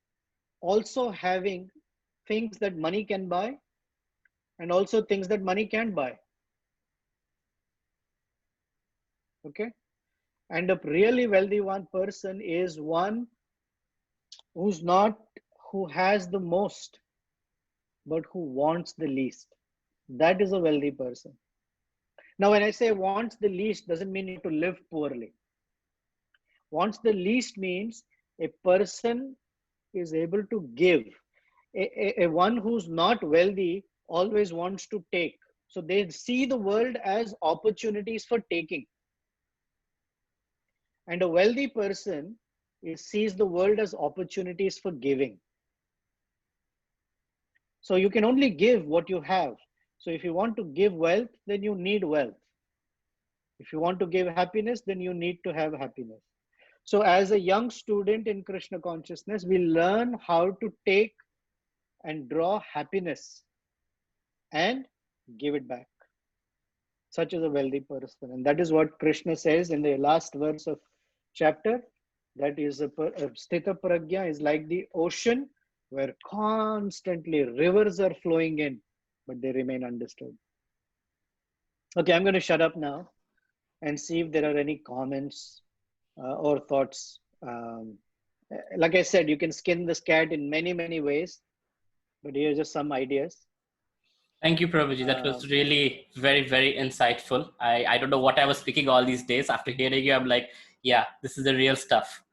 also having things that money can buy and also things that money can't buy. Okay? And a really wealthy person is one who has the most, but who wants the least. That is a wealthy person. Now, when I say wants the least, doesn't mean you have to live poorly. Wants the least means a person is able to give. A one who's not wealthy always wants to take. So they see the world as opportunities for taking. And a wealthy person sees the world as opportunities for giving. So you can only give what you have. So if you want to give wealth, then you need wealth. If you want to give happiness, then you need to have happiness. So as a young student in Krishna consciousness, we learn how to take and draw happiness and give it back. Such as a wealthy person. And that is what Krishna says in the last verse of chapter. That is a sthita pragya is like the ocean where constantly rivers are flowing in, but they remain undisturbed. Okay, I'm going to shut up now and see if there are any comments or thoughts. Like I said, you can skin this cat in many, many ways, but here are just some ideas. Thank you, Prabhuji. That was really very, very insightful. I don't know what I was speaking all these days. After hearing you, I'm like, yeah, this is the real stuff.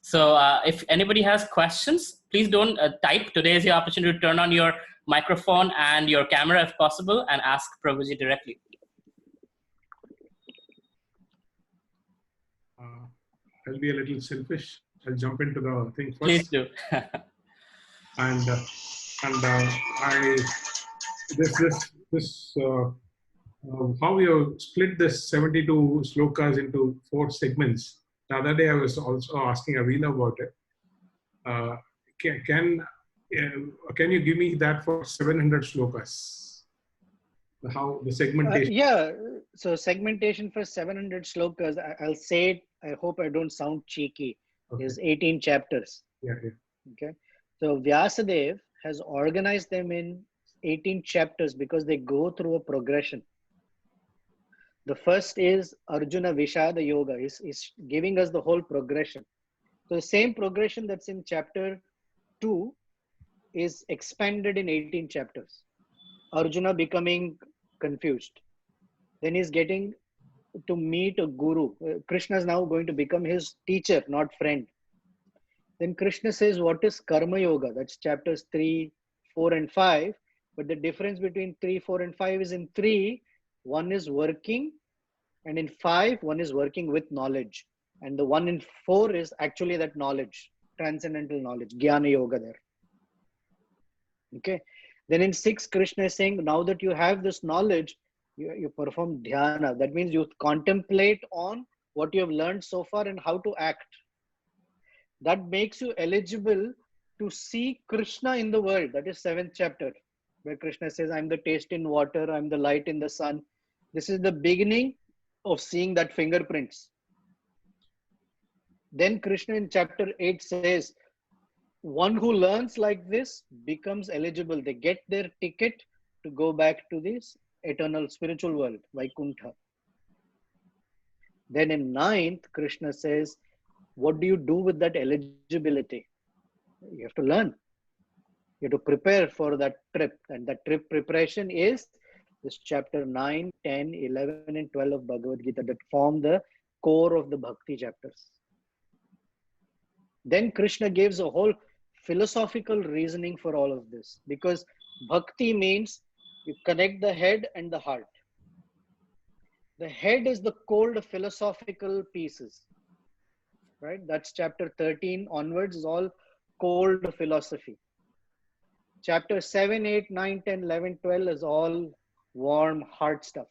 So if anybody has questions, please don't type. Today is your opportunity to turn on your microphone and your camera if possible and ask Prabhuji directly. I'll be a little selfish. I'll jump into the thing first. Please do. and how you split this 72 slokas into 4 segments. The other day I was also asking Avelo about it. Can you give me that for 700 slokas? How the segmentation? Yeah, so segmentation for 700 slokas, I'll say it, I hope I don't sound cheeky, is 18 chapters. Yeah. Okay, so Vyasadeva has organized them in 18 chapters because they go through a progression. The first is Arjuna Vishada Yoga, is giving us the whole progression. So the same progression that's in chapter 2 is expanded in 18 chapters. Arjuna becoming confused. Then he's getting to meet a guru. Krishna is now going to become his teacher, not friend. Then Krishna says, what is Karma Yoga? That's chapters 3, 4, and 5. But the difference between 3, 4, and 5 is in 3, one is working, and in 5, one is working with knowledge. And the one in 4 is actually that knowledge, transcendental knowledge, Jnana Yoga there. Okay. Then in 6, Krishna is saying, now that you have this knowledge, you perform dhyana. That means you contemplate on what you have learned so far and how to act. That makes you eligible to see Krishna in the world. That is 7th chapter, where Krishna says, I'm the taste in water, I'm the light in the sun. This is the beginning of seeing that fingerprints. Then Krishna in chapter 8 says, one who learns like this becomes eligible. They get their ticket to go back to this eternal spiritual world, Vaikuntha. Then in 9th, Krishna says, what do you do with that eligibility? You have to learn. You have to prepare for that trip. And that trip preparation is this chapter 9, 10, 11, and 12 of Bhagavad Gita that form the core of the Bhakti chapters. Then Krishna gives a whole philosophical reasoning for all of this, because Bhakti means you connect the head and the heart. The head is the cold philosophical pieces, right? That's chapter 13 onwards is all cold philosophy. Chapter 7, 8, 9, 10, 11, 12 is all warm heart stuff.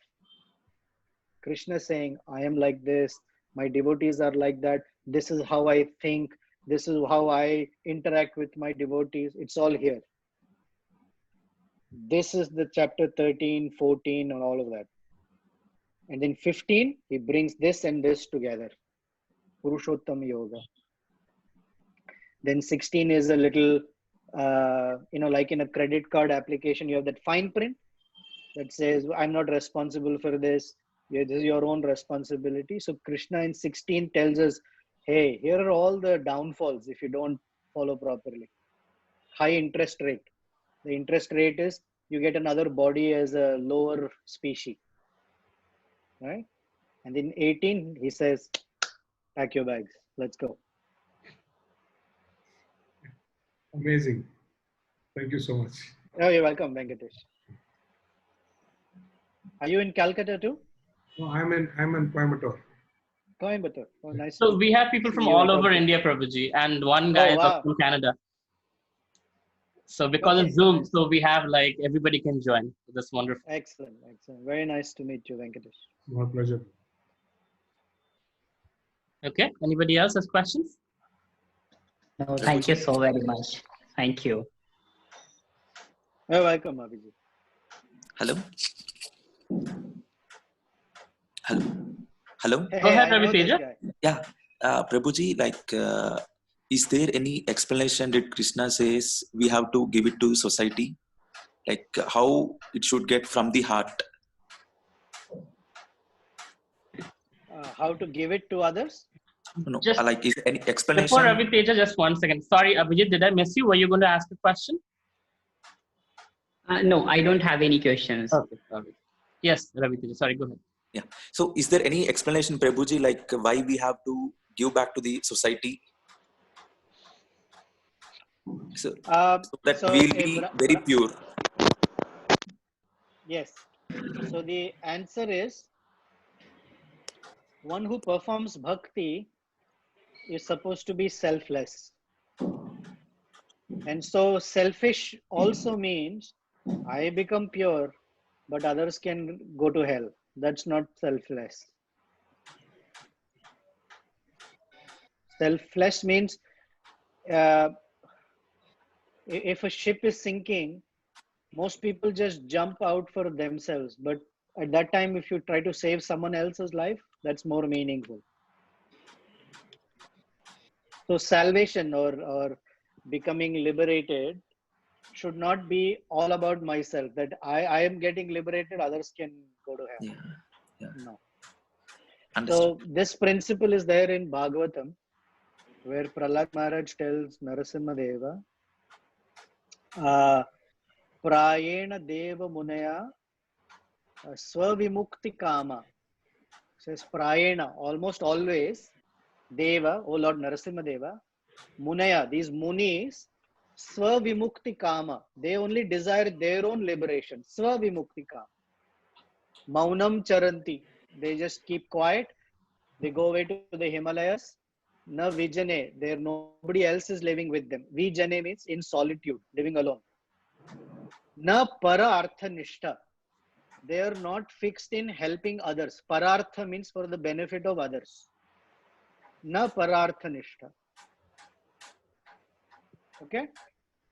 Krishna saying, I am like this, my devotees are like that, this is how I think, this is how I interact with my devotees. It's all here. This is the chapter 13, 14, and all of that. And then 15, he brings this and this together. Purushottam Yoga. Then 16 is a little, like in a credit card application, you have that fine print that says, I'm not responsible for this. This is your own responsibility. So Krishna in 16 tells us, hey, here are all the downfalls if you don't follow properly. High interest rate. The interest rate is you get another body as a lower species, right? And in 18, he says, pack your bags, let's go. Amazing. Thank you so much. Oh, you're welcome, Venkatesh. Are you in Calcutta too? No, I'm in Coimbatore. Coimbatore. Oh, nice. So we have people from all over India, Prabhuji, and one guy is from Canada. So because of Zoom, so we have like everybody can join. That's wonderful. Excellent, excellent. Very nice to meet you, Venkatesh. My pleasure. Okay. Anybody else has questions? No, thank you so very much. Thank you. You're welcome, Abhijit. Hello. Hello. Hello. Go ahead, Ravi Teja. Yeah, Prabhuji, is there any explanation that Krishna says we have to give it to society? Like how it should get from the heart? How to give it to others? No, Just is there any explanation? Before Ravi Teja, just 1 second. Sorry, Abhijit, did I miss you? Were you going to ask a question? No, I don't have any questions. Okay, sorry. Yes, Ravi Teja. Sorry, go ahead. Yeah. So is there any explanation, Prabhuji, like why we have to give back to the society? So that we'll be very pure. Yes. So the answer is, one who performs bhakti is supposed to be selfless. And so selfish also means I become pure, but others can go to hell. That's not selfless. Selfless means if a ship is sinking, most people just jump out for themselves. But at that time, if you try to save someone else's life, that's more meaningful. So salvation or becoming liberated should not be all about myself, that I am getting liberated, others can go to hell. Yeah. No. Understood. So this principle is there in Bhagavatam, where Prahlad Maharaj tells Narasimha Deva, Prayena Deva Munaya Swavimukti Kama. Says Prayena, almost always, Deva, O Lord Narasimha Deva, Munaya, these munis, svavimukti kama, they only desire their own liberation. Svavimukti kama. Maunam charanti, they just keep quiet. They go away to the Himalayas. Na vijane, there nobody else is living with them. Vijane means in solitude, living alone. Na para artha nishta, they are not fixed in helping others. Parartha means for the benefit of others. Na parartha nishta. Okay,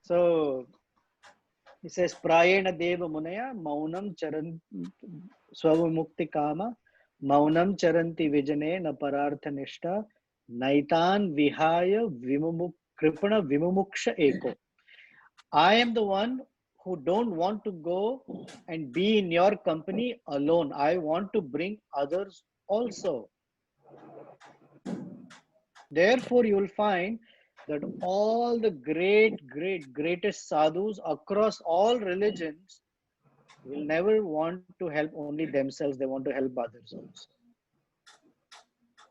so he says prayena deva munaya maunam charan swavamukti kama maunam charanti vijane na parartha nishta naitan vihaya kripana vimumuksha eko. I am the one who don't want to go and be in your company alone. I want to bring others also. Therefore, you will find that all the greatest sadhus across all religions will never want to help only themselves. They want to help others also.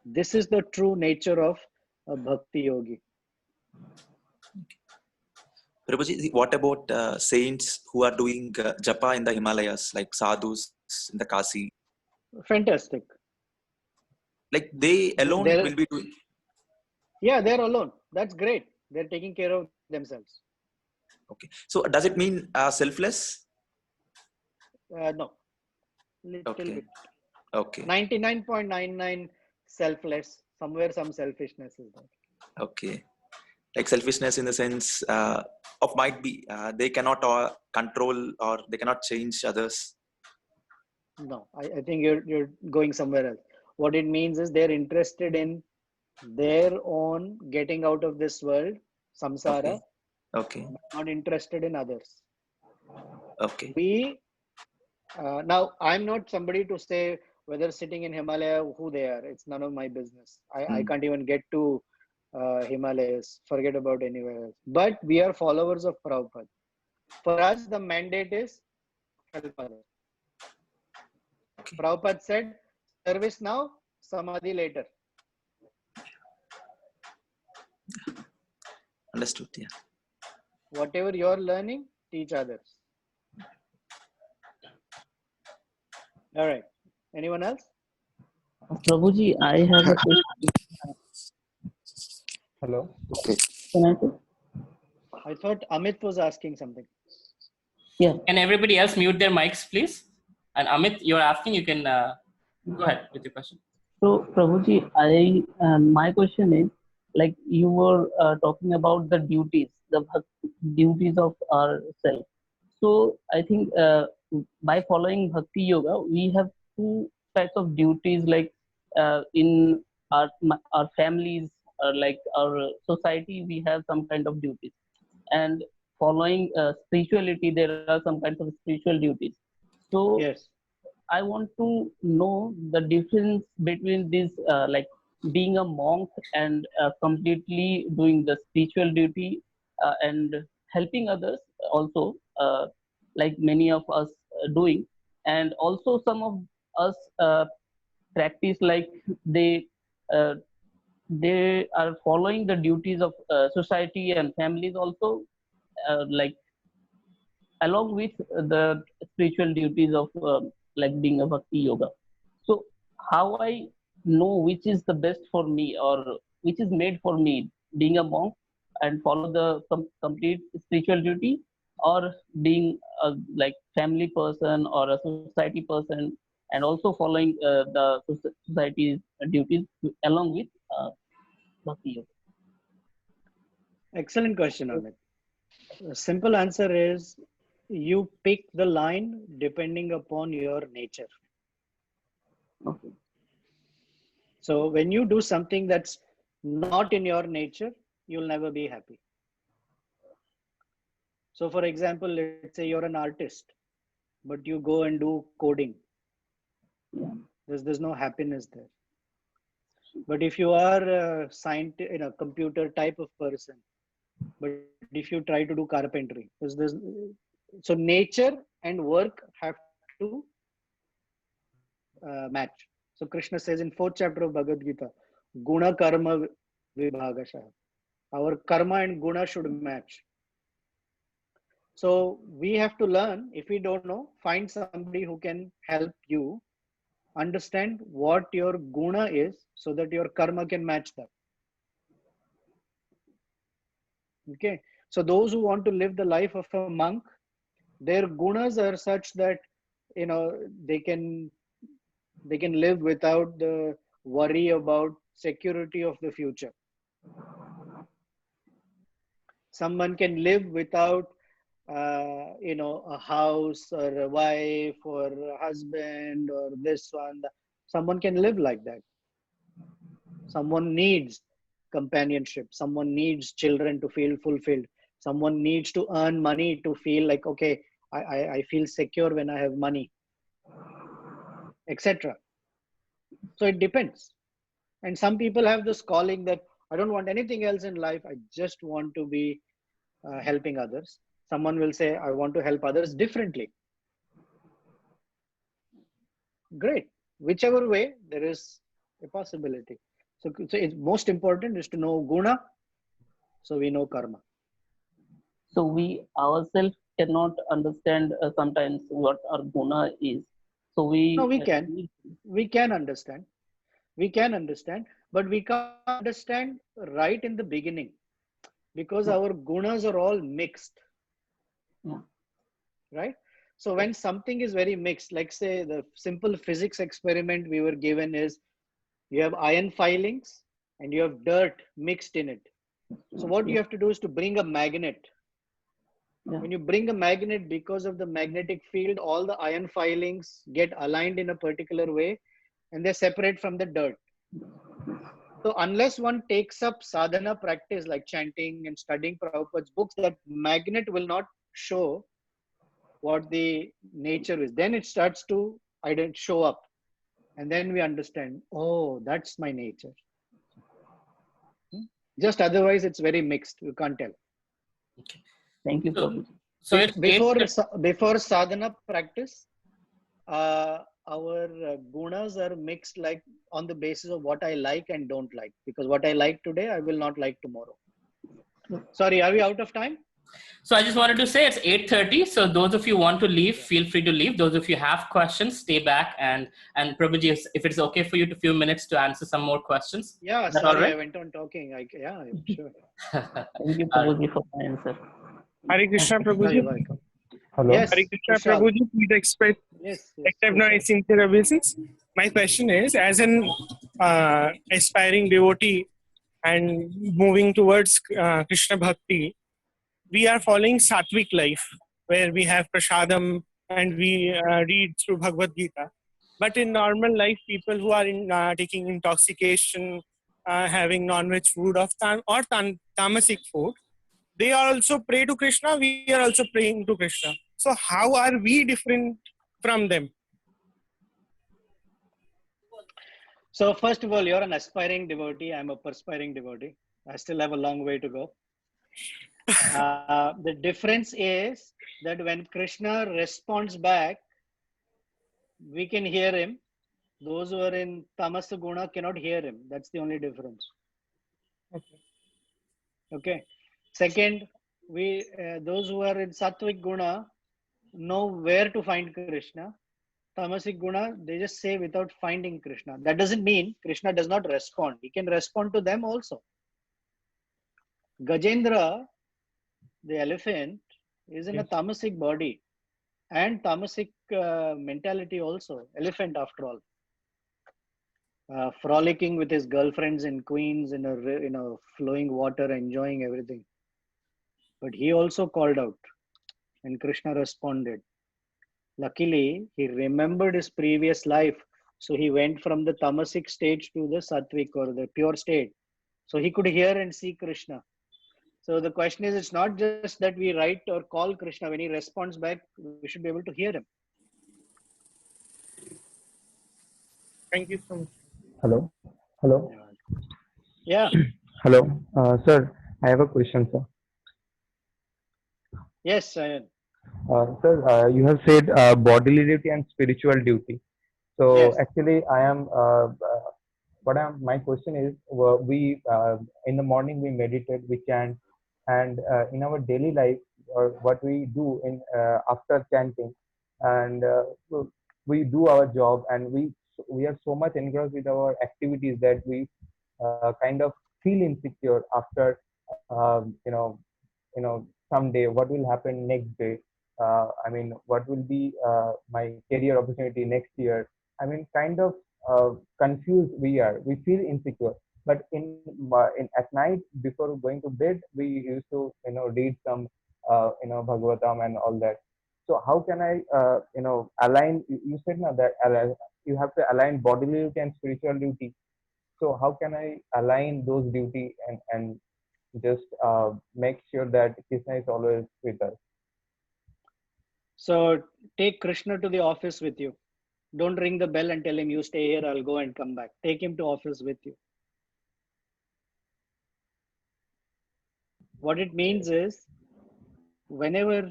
This is the true nature of a bhakti yogi. Prabhuji, what about saints who are doing japa in the Himalayas, like sadhus in the Kasi? Fantastic. Like they alone will be doing. Yeah, they're alone. That's great. They're taking care of themselves. Okay. So does it mean selfless? No. Little bit. Okay. 99.99 selfless. Somewhere some selfishness is there. Okay. Like selfishness in the sense of might be they cannot control or they cannot change others. No, I think you're going somewhere else. What it means is they're interested in their own getting out of this world, samsara. Okay. Not interested in others. Okay. Now I'm not somebody to say whether sitting in Himalaya who they are. It's none of my business. I can't even get to Himalayas. Forget about anywhere else. But we are followers of Prabhupada. For us, the mandate is help others. Okay. Prabhupada said, service now, samadhi later. Understood. Yeah. Whatever you're learning, teach others. All right. Anyone else? Prabhuji, I have a question. Hello. Can I say? I thought Amit was asking something. Yeah. Can everybody else mute their mics, please? And Amit, you're asking, you can go ahead with your question. So, Prabhuji, my question is, like you were talking about the duties, the duties of ourself. So, I think by following Bhakti Yoga, we have two types of duties, like in our families, or like our society, we have some kind of duties. And following spirituality, there are some kinds of spiritual duties. So, yes. I want to know the difference between this, like being a monk and completely doing the spiritual duty and helping others also, like many of us doing, and also some of us practice like uh, they are following the duties of society and families also, like along with the spiritual duties of like being a bhakti yoga. So how I know which is the best for me or which is made for me, being a monk and follow the complete spiritual duty, or being a like family person or a society person and also following the society's duties along with bhakti yoga. Excellent question, Amit. The simple answer is you pick the line depending upon your nature. Okay. So when you do something that's not in your nature, you'll never be happy. So for example, let's say you're an artist, but you go and do coding. Yeah. There's no happiness there. But if you are a scientist, computer type of person, but if you try to do carpentry, so nature and work have to match. So Krishna says in 4th chapter of Bhagavad Gita, Guna Karma Vibhagasha. Our karma and guna should match. So we have to learn. If we don't know, find somebody who can help you understand what your guna is so that your karma can match that. Okay. So those who want to live the life of a monk, their gunas are such that, they can live without the worry about security of the future. Someone can live without a house or a wife or a husband or this one. Someone can live like that. Someone needs companionship. Someone needs children to feel fulfilled. Someone needs to earn money to feel like, okay, I feel secure when I have money, etc. So it depends. And some people have this calling that I don't want anything else in life. I just want to be helping others. Someone will say, I want to help others differently. Great. Whichever way, there is a possibility. So it's most important is to know guna, so we know karma. So we ourselves cannot understand sometimes what our guna is. So we can understand. We can understand, but we can't understand right in the beginning because our gunas are all mixed. Yeah. Right? So when something is very mixed, like say the simple physics experiment we were given is you have iron filings and you have dirt mixed in it. So what you have to do is to bring a magnet. Yeah. When you bring a magnet, because of the magnetic field, all the iron filings get aligned in a particular way and they separate from the dirt. So unless one takes up sadhana practice like chanting and studying Prabhupada's books, that magnet will not show what the nature is. Then it starts to show up. And then we understand, oh, that's my nature. Just otherwise, it's very mixed. You can't tell. Okay. Thank you, Prabhu. So it's before sadhana practice, our gunas are mixed like on the basis of what I like and don't like. Because what I like today, I will not like tomorrow. Sorry, are we out of time? So I just wanted to say it's 8:30. So those of you who want to leave, feel free to leave. Those of you have questions, stay back. And Prabhuji, if it's okay for you to few minutes to answer some more questions. Yeah, sorry, right? I went on talking. Yeah, sure. Thank you, Prabhuji, for the answer. Hare Krishna, Prabhuji. You're welcome. Hello. Yes, Hare Krishna, Prabhuji. Please accept my sincere obeisance. My question is, as an aspiring devotee and moving towards Krishna Bhakti, we are following Sattvic life, where we have prasadam and we read through Bhagavad Gita. But in normal life, people who are taking intoxication, having non-veg food or tamasic food, they also pray to Krishna, we are also praying to Krishna. So how are we different from them? So first of all, you're an aspiring devotee. I'm a perspiring devotee. I still have a long way to go. The difference is that when Krishna responds back, we can hear him. Those who are in tamasa guna cannot hear him. That's the only difference. Okay. Second, those who are in sattvic guna know where to find Krishna. Tamasic guna, they just say without finding Krishna. That doesn't mean Krishna does not respond. He can respond to them also. Gajendra, the elephant, is in a tamasic body and tamasic mentality also. Elephant, after all. Frolicking with his girlfriends and queens in a flowing water, enjoying everything. But he also called out and Krishna responded. Luckily, he remembered his previous life. So he went from the tamasic stage to the sattvic or the pure state. So he could hear and see Krishna. So the question is, it's not just that we write or call Krishna. When he responds back, we should be able to hear him. Thank you so much. Hello. Hello. Yeah. Hello. Sir, I have a question, sir. Yes, Sayan. Sir, you have said bodily duty and spiritual duty. So Yes. actually, I am my question is, we in the morning we meditate, we chant, and in our daily life, or what we do in after chanting, and we do our job, and we are so much engrossed with our activities that we kind of feel insecure after someday what will happen next day. I mean, what will be my career opportunity next year? I mean, kind of confused we are. We feel insecure. But in at night before going to bed, we used to read some Bhagavatam and all that. So how can I align? You said now that you have to align bodily duty and spiritual duty. So how can I align those duty and just make sure that Krishna is always with us? So take Krishna to the office with you. Don't ring the bell and tell him, you stay here, I'll go and come back. Take him to office with you. What it means is, whenever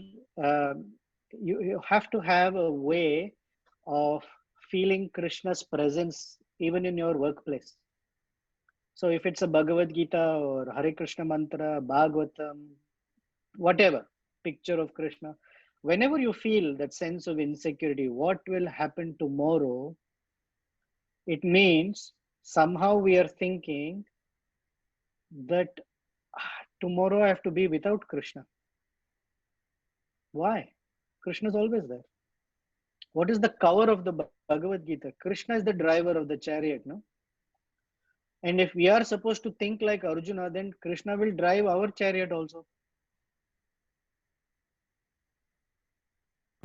you have to have a way of feeling Krishna's presence even in your workplace. So if it's a Bhagavad Gita or Hare Krishna mantra, Bhagavatam, whatever, picture of Krishna, whenever you feel that sense of insecurity, what will happen tomorrow? It means somehow we are thinking that tomorrow I have to be without Krishna. Why? Krishna is always there. What is the cover of the Bhagavad Gita? Krishna is the driver of the chariot, no? And if we are supposed to think like Arjuna, then Krishna will drive our chariot also.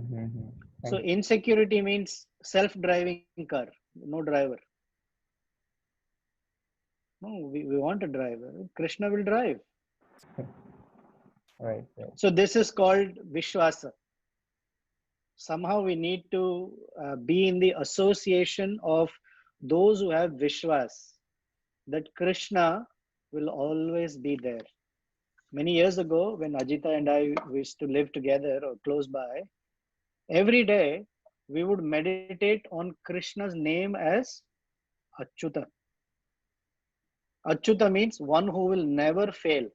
Mm-hmm. So insecurity means self-driving car, no driver. No, we want a driver. Krishna will drive. Right. So this is called Vishwasa. Somehow we need to be in the association of those who have Vishwas, that Krishna will always be there. Many years ago, when Ajita and I used to live together or close by, every day we would meditate on Krishna's name as Achyuta. Achyuta means one who will never fail.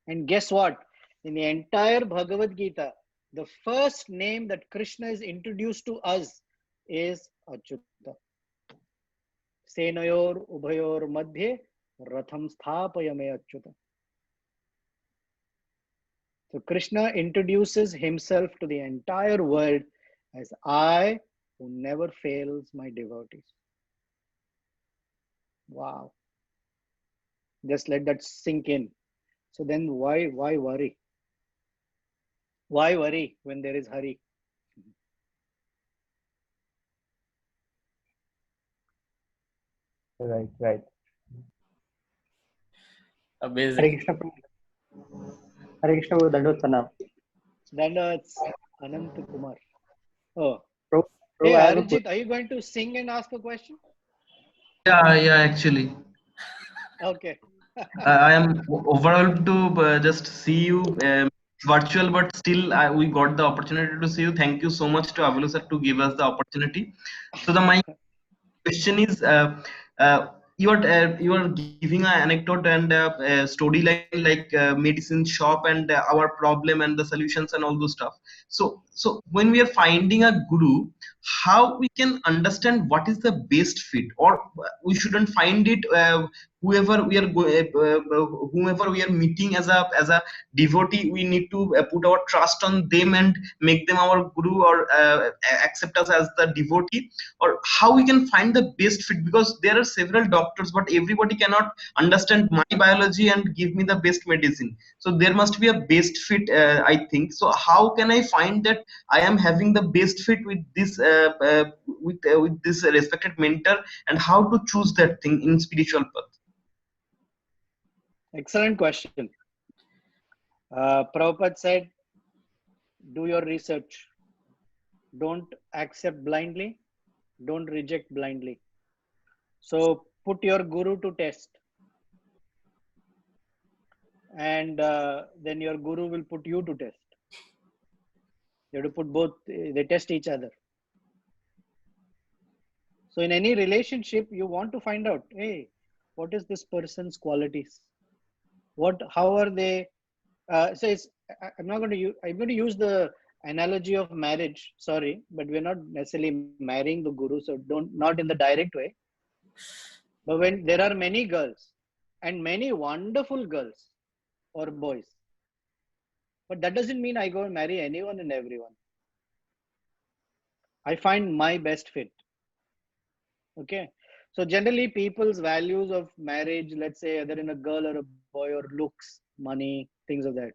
And guess what? In the entire Bhagavad Gita, the first name that Krishna is introduced to us is Achyuta. Senayor Ubhayor Madhye Ratham Sthapayame Achyuta. So Krishna introduces himself to the entire world as I who never fails my devotees. Wow. Just let that sink in. So then why worry? Why worry when there is Hari? Right. Amazing. Hare Krishna Dandot Pranam. Dandavats, Anant Kumar. Oh. Bro, Hey I have a Arijit, are you going to sing and ask a question? Yeah, actually. Okay. I am overwhelmed to just see you virtual, but still we got the opportunity to see you. Thank you so much to Avelo sir to give us the opportunity. So my question is, you are giving an anecdote and a storyline like medicine shop and our problem and the solutions and all those stuff. So when we are finding a guru, how we can understand what is the best fit, or we shouldn't find it whoever we are whomever we are meeting as a devotee, we need to put our trust on them and make them our guru, or accept us as the devotee, or how we can find the best fit, because there are several doctors but everybody cannot understand my biology and give me the best medicine. So there must be a best fit, I think. So how can I find that I am having the best fit with this with this respected mentor, and how to choose that thing in spiritual path? Excellent question. Prabhupada said, do your research. Don't accept blindly. Don't reject blindly. So put your guru to test. And then your guru will put you to test. You have to put both, they test each other. So in any relationship, you want to find out, hey, what is this person's qualities? How are they? So I'm not going to use, I'm going to use the analogy of marriage. Sorry, but we're not necessarily marrying the guru, so not in the direct way. But when there are many girls and many wonderful girls or boys, but that doesn't mean I go and marry anyone and everyone. I find my best fit. Okay. So generally people's values of marriage, let's say either in a girl or a boy, or looks, money, things of that.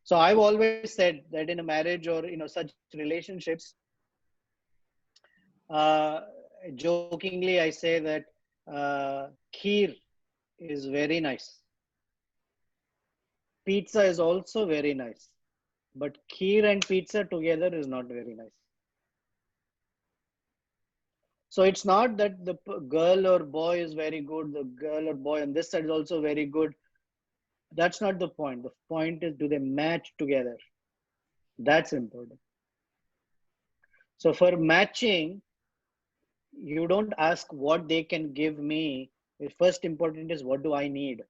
So I've always said that in a marriage or such relationships, uh, jokingly I say that kheer is very nice. Pizza is also very nice, but kheer and pizza together is not very nice. So it's not that the girl or boy is very good, the girl or boy on this side is also very good. That's not the point. The point is, do they match together? That's important. So for matching, you don't ask what they can give me. The first important is, what do I need?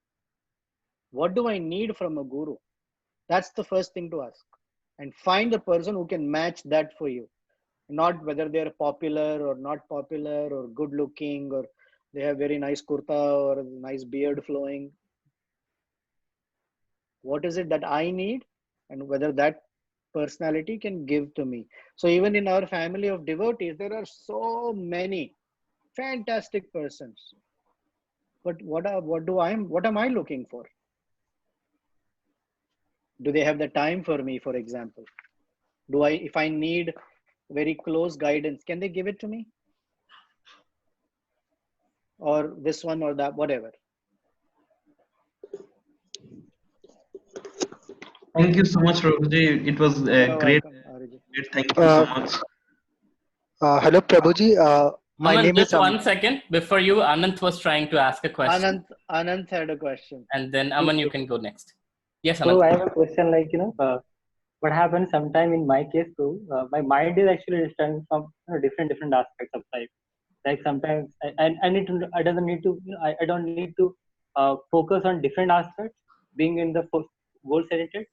What do I need from a guru? That's the first thing to ask. And find the person who can match that for you. Not whether they're popular or not popular, or good looking, or they have very nice kurta or nice beard flowing. What is it that I need, and whether that personality can give to me. So even in our family of devotees, there are so many fantastic persons. But what am I looking for? Do they have the time for me, for example? If I need very close guidance, can they give it to me? Or this one or that, whatever. Thank you so much, Prabhuji. It was You're great. welcome, Arijit. Thank you so much. Hello, Prabhuji. My Aman, name is just 1 second. Before you, Anant was trying to ask a question. Anant had a question. And then Aman, you can go next. Yes, So Anant. I have a question, like, what happens sometime in my case too, my mind is actually disturbed from different aspects of life. Like sometimes I need to, I doesn't need to, I don't need to focus on different aspects, being in the goal oriented.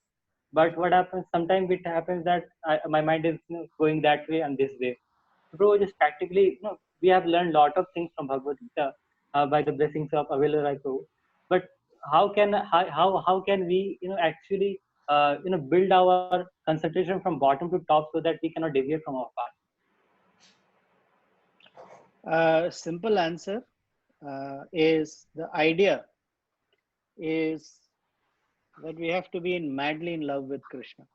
But what happens sometimes, it happens that my mind is going that way and this way. Bro, just practically, we have learned a lot of things from Bhagavad Gita by the blessings of Avelo Roy. But how can we actually build our concentration from bottom to top so that we cannot deviate from our path? Simple answer is, the idea is that we have to be madly in love with Krishna.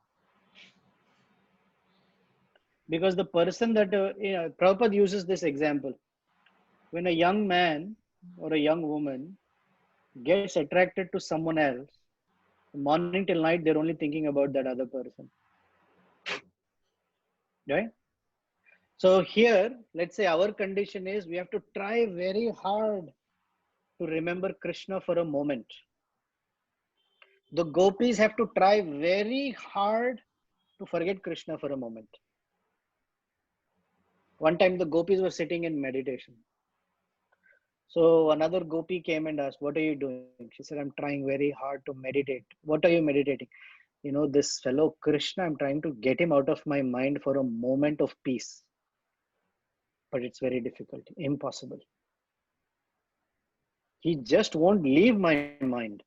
Because the person that, Prabhupada uses this example. When a young man or a young woman gets attracted to someone else, morning till night, they're only thinking about that other person. Right? So here, let's say our condition is, we have to try very hard to remember Krishna for a moment. The gopis have to try very hard to forget Krishna for a moment. One time the gopis were sitting in meditation. So another gopi came and asked, what are you doing? She said, I'm trying very hard to meditate. What are you meditating? This fellow Krishna, I'm trying to get him out of my mind for a moment of peace. But it's very difficult, impossible. He just won't leave my mind.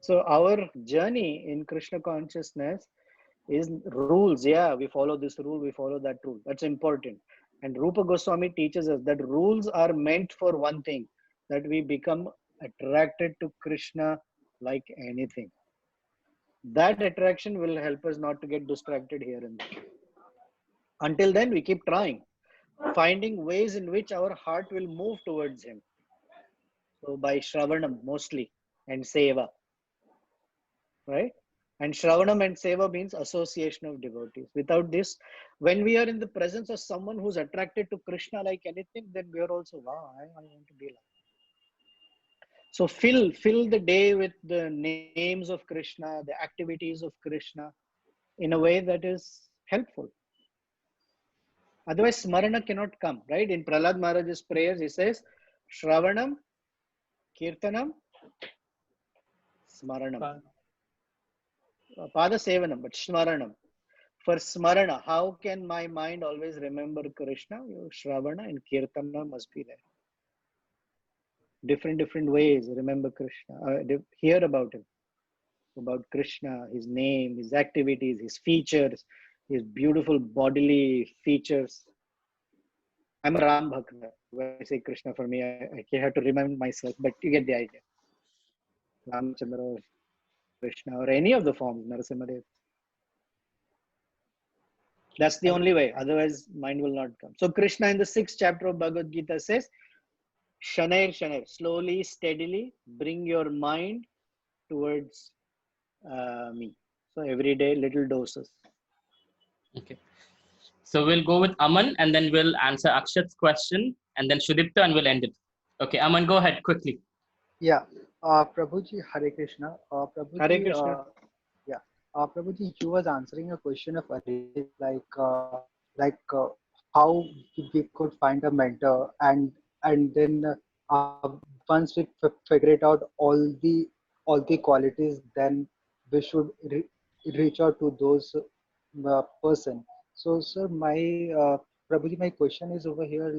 So our journey in Krishna consciousness is rules. Yeah, we follow this rule, we follow that rule. That's important. And Rupa Goswami teaches us that rules are meant for one thing, that we become attracted to Krishna like anything. That attraction will help us not to get distracted here and there. Until then, we keep trying, finding ways in which our heart will move towards him. So by Shravanam mostly, and Seva, right? And Shravanam and Seva means association of devotees. Without this, when we are in the presence of someone who's attracted to Krishna like anything, then we are also, wow, I want to be like. So fill the day with the names of Krishna, the activities of Krishna, in a way that is helpful. Otherwise, smarana cannot come, right? In Prahlad Maharaj's prayers, he says, Shravanam, Kirtanam, Smaranam. Pada Sevanam, but Smaranam. For Smarana, how can my mind always remember Krishna? Shravana and Kirtana must be there. Different ways remember Krishna, hear about him, about Krishna, his name, his activities, his features, his beautiful bodily features. I'm a Ram Bhakta. When I say Krishna, for me, I have to remind myself, but you get the idea. Ramchandra or Krishna or any of the forms, Narasimhadev. That's the only way. Otherwise, mind will not come. So Krishna in the 6th chapter of Bhagavad Gita says, Shanair, slowly, steadily bring your mind towards me. So every day, little doses. Okay. So we'll go with Aman and then we'll answer Akshat's question and then Shudipta and we'll end it. Okay, Aman, go ahead quickly. Yeah, Prabhuji, Hare Krishna. Prabhuji, Hare Krishna. Yeah, Prabhuji, you was answering a question of Arish, how we could find a mentor, and then once we figure it out all the qualities, then we should reach out to those person. So, sir, Prabhuji, my question is over here,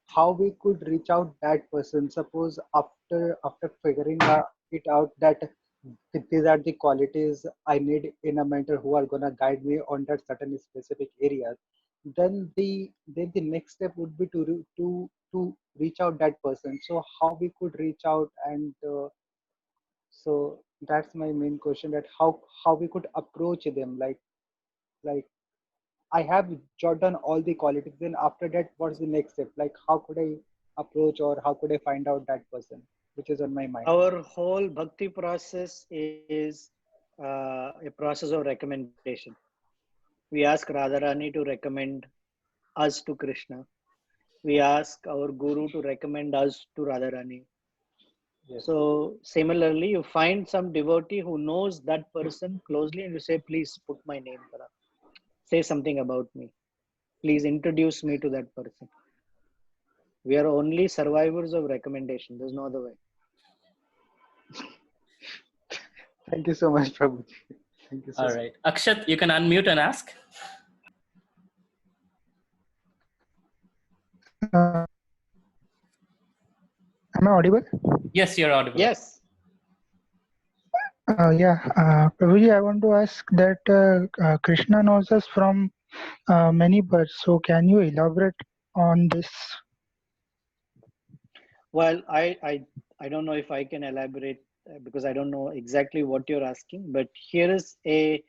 how we could reach out that person. Suppose after figuring it out that these are the qualities I need in a mentor who are gonna guide me on that certain specific areas. Then the next step would be to reach out that person. So how we could reach out, and so that's my main question, that how we could approach them, like I have jot down all the qualities. Then after that, what's the next step? Like how could I approach, or how could I find out that person, which is on my mind? Our whole bhakti process is a process of recommendation. We ask Radharani to recommend us to Krishna. We ask our guru to recommend us to Radharani. Yes. So similarly, you find some devotee who knows that person closely and you say, please put my name. Say something about me. Please introduce me to that person. We are only survivors of recommendation. There's no other way. Thank you so much, Prabhu. Thank you so All right. Akshat, you can unmute and ask. Am I audible? Yes, you're audible. Yes. Prabhuji, I want to ask that Krishna knows us from many births. So can you elaborate on this? Well, I don't know if I can elaborate because I don't know exactly what you're asking, but here is a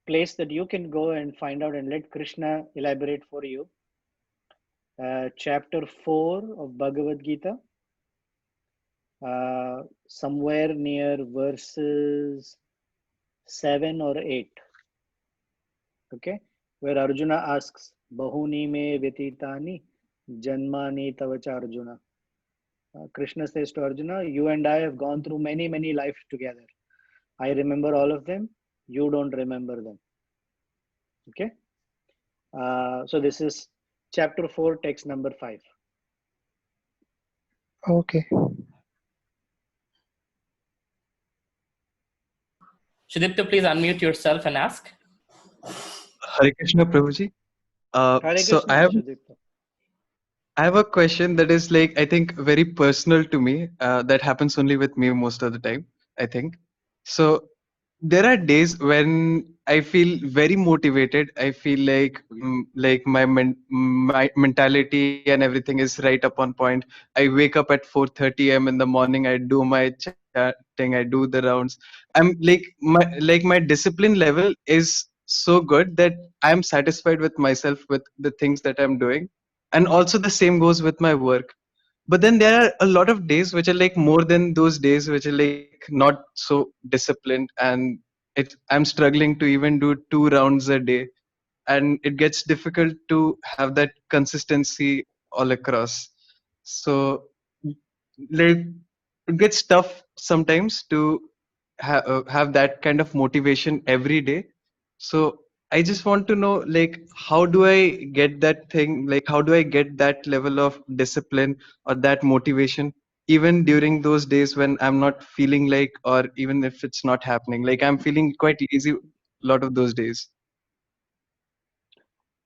place that you can go and find out and let Krishna elaborate for you. Chapter 4 of Bhagavad Gita, somewhere near verses 7 or 8. Okay, where Arjuna asks, Bahuni me vyatitani janmani tavacha Arjuna. Krishna says to Arjuna, you and I have gone through many lives together. I remember all of them. You don't remember them. Okay. So this is chapter 4, text number 5. Okay. Shudipta, please unmute yourself and ask. Hare Krishna, Prabhuji. Hare So Krishna, I have a question that is I think very personal to me. That happens only with me most of the time, I think. So there are days when I feel very motivated. I feel like my mentality and everything is right up on point. I wake up at 4:30 a.m. in the morning. I do my chatting. I do the rounds. I'm my discipline level is so good that I'm satisfied with myself with the things that I'm doing, and also the same goes with my work. But then there are a lot of days which are more than those days which are not so disciplined, and I'm struggling to even do 2 rounds a day, and it gets difficult to have that consistency all across. So it gets tough sometimes to have that kind of motivation every day. So I just want to know, like, how do I get that thing? Like, how do I get that level of discipline or that motivation, even during those days when I'm not feeling like, or even if it's not happening, like I'm feeling quite lazy a lot of those days.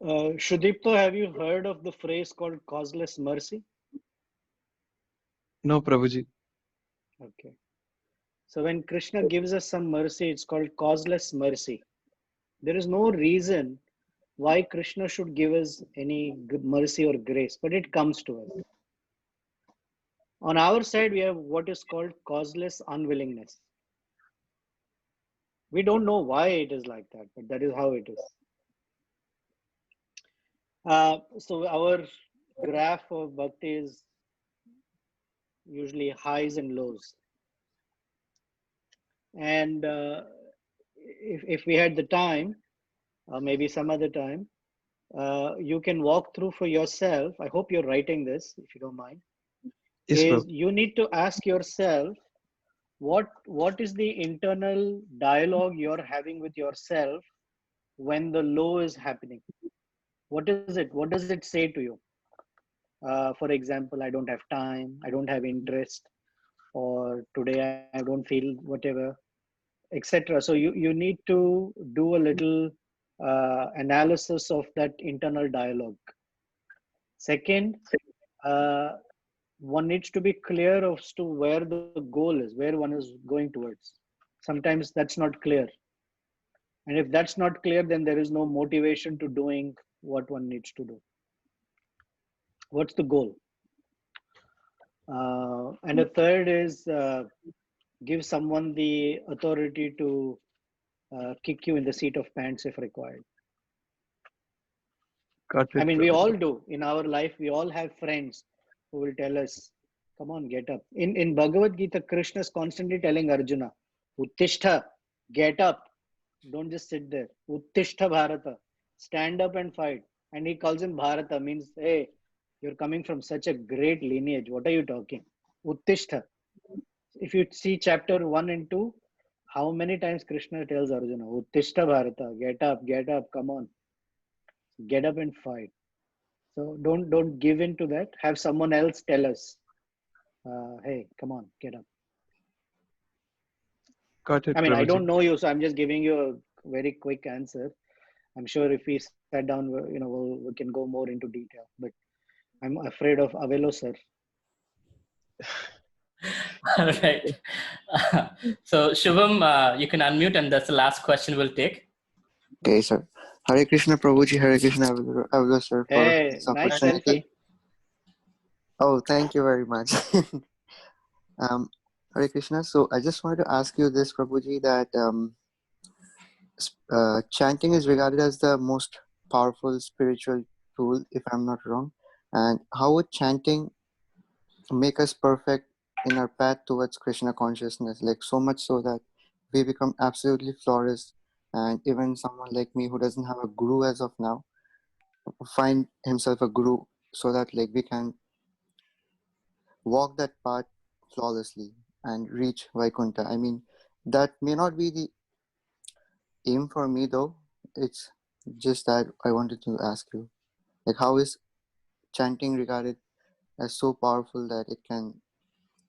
Shudipto, have you heard of the phrase called causeless mercy? No, Prabhuji. Okay. So when Krishna gives us some mercy, it's called causeless mercy. There is no reason why Krishna should give us any mercy or grace, but it comes to us. On our side, we have what is called causeless unwillingness. We don't know why it is like that, but that is how it is. So our graph of bhakti is usually highs and lows. And if we had the time, or maybe some other time, you can walk through for yourself. I hope you're writing this, if you don't mind. Yes, Is Prabhu. you need to ask yourself what is the internal dialogue you're having with yourself when the low is happening. What is it? What does it say to you? For example, I don't have time, I don't have interest, or today I don't feel whatever, etc. So you need to do a little analysis of that internal dialogue. Second, uh, one needs to be clear as to where the goal is, where one is going towards. Sometimes that's not clear. And if that's not clear, then there is no motivation to doing what one needs to do. What's the goal? And a third is give someone the authority to kick you in the seat of pants if required. Got I it, mean, we Prabhu. all do. In our life, we all have friends who will tell us, come on, get up. In Bhagavad Gita, Krishna is constantly telling Arjuna, Uttishtha, get up. Don't just sit there. Uttishtha Bharata. Stand up and fight. And he calls him Bharata, means, hey, you're coming from such a great lineage. What are you talking? Uttishtha. If you see chapter 1 and 2, how many times Krishna tells Arjuna, Uttishtha Bharata, get up, come on. Get up and fight. So don't give in to that. Have someone else tell us, hey, come on, get up. Got I it, mean, I Prabhuji. don't know you, so I'm just giving you a very quick answer. I'm sure if we sat down, we can go more into detail. But I'm afraid of Avelo, sir. All right. So Shubham, you can unmute, and that's the last question we'll take. Okay, sir. Hare Krishna Prabhuji, Hare Krishna Avelo sir for Hey, this nice opportunity. selfie. Oh, thank you very much. Hare Krishna. So I just wanted to ask you this, Prabhuji, that chanting is regarded as the most powerful spiritual tool, if I'm not wrong. And how would chanting make us perfect in our path towards Krishna consciousness? Like so much so that we become absolutely flawless, and even someone like me who doesn't have a guru as of now find himself a guru, so that like we can walk that path flawlessly and reach Vaikuntha. I mean, that may not be the aim for me though. It's just that I wanted to ask you, like, how is chanting regarded as so powerful that it can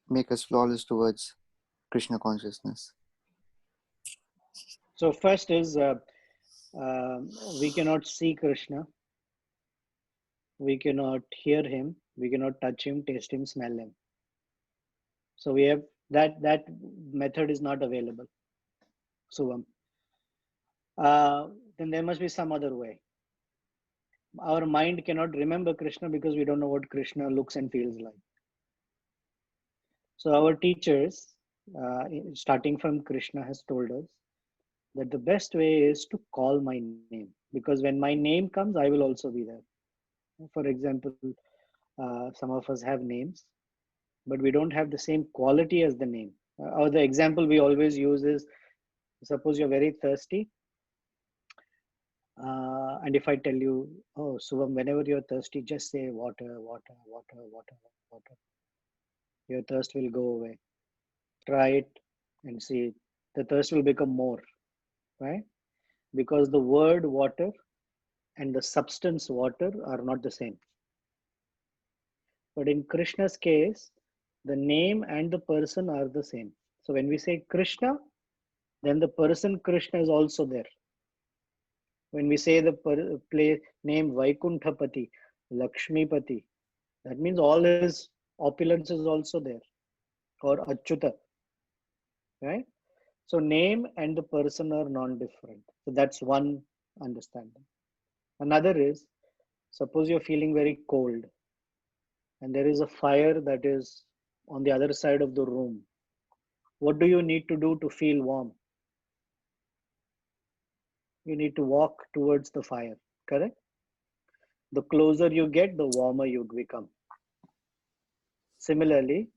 make us flawless towards Krishna consciousness? So first is we cannot see Krishna. We cannot hear him. We cannot touch him, taste him, smell him. So we have that method is not available. So then there must be some other way. Our mind cannot remember Krishna because we don't know what Krishna looks and feels like. So our teachers, starting from Krishna, has told us that the best way is to call my name, because when my name comes, I will also be there. For example, some of us have names, but we don't have the same quality as the name. Or the example we always use is, suppose you're very thirsty, and if I tell you, oh, Subham, whenever you're thirsty, just say water, water, water, water, water. Your thirst will go away. Try it and see. The thirst will become more, right? because the word water and the substance water are not the same. But in Krishna's case, the name and the person are the same. So when we say Krishna, then the person Krishna is also there. When we say the name Vaikunthapati, Lakshmipati, that means all his opulence is also there, or Achyuta, right? So name and the person are non-different. So that's one understanding. Another is, suppose you're feeling very cold and there is a fire that is on the other side of the room. What do you need to do to feel warm? You need to walk towards the fire, correct? The closer you get, the warmer you become. Similarly,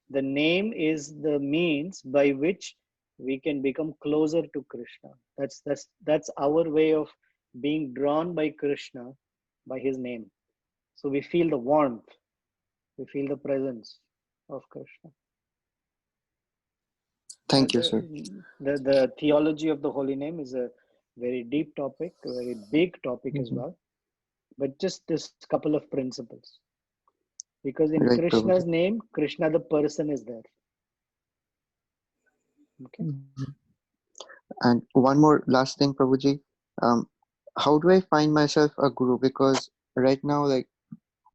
the name is the means by which we can become closer to Krishna. That's our way of being drawn by Krishna, by his name. So we feel the warmth, we feel the presence of Krishna. Thank you, sir. The theology of the holy name is a very deep topic, a very big topic as well. But just this couple of principles. Because in Right, Krishna's Prabhuji. name, Krishna the person is there. Okay. And one more last thing, Prabhuji. How do I find myself a guru? Because right now, like,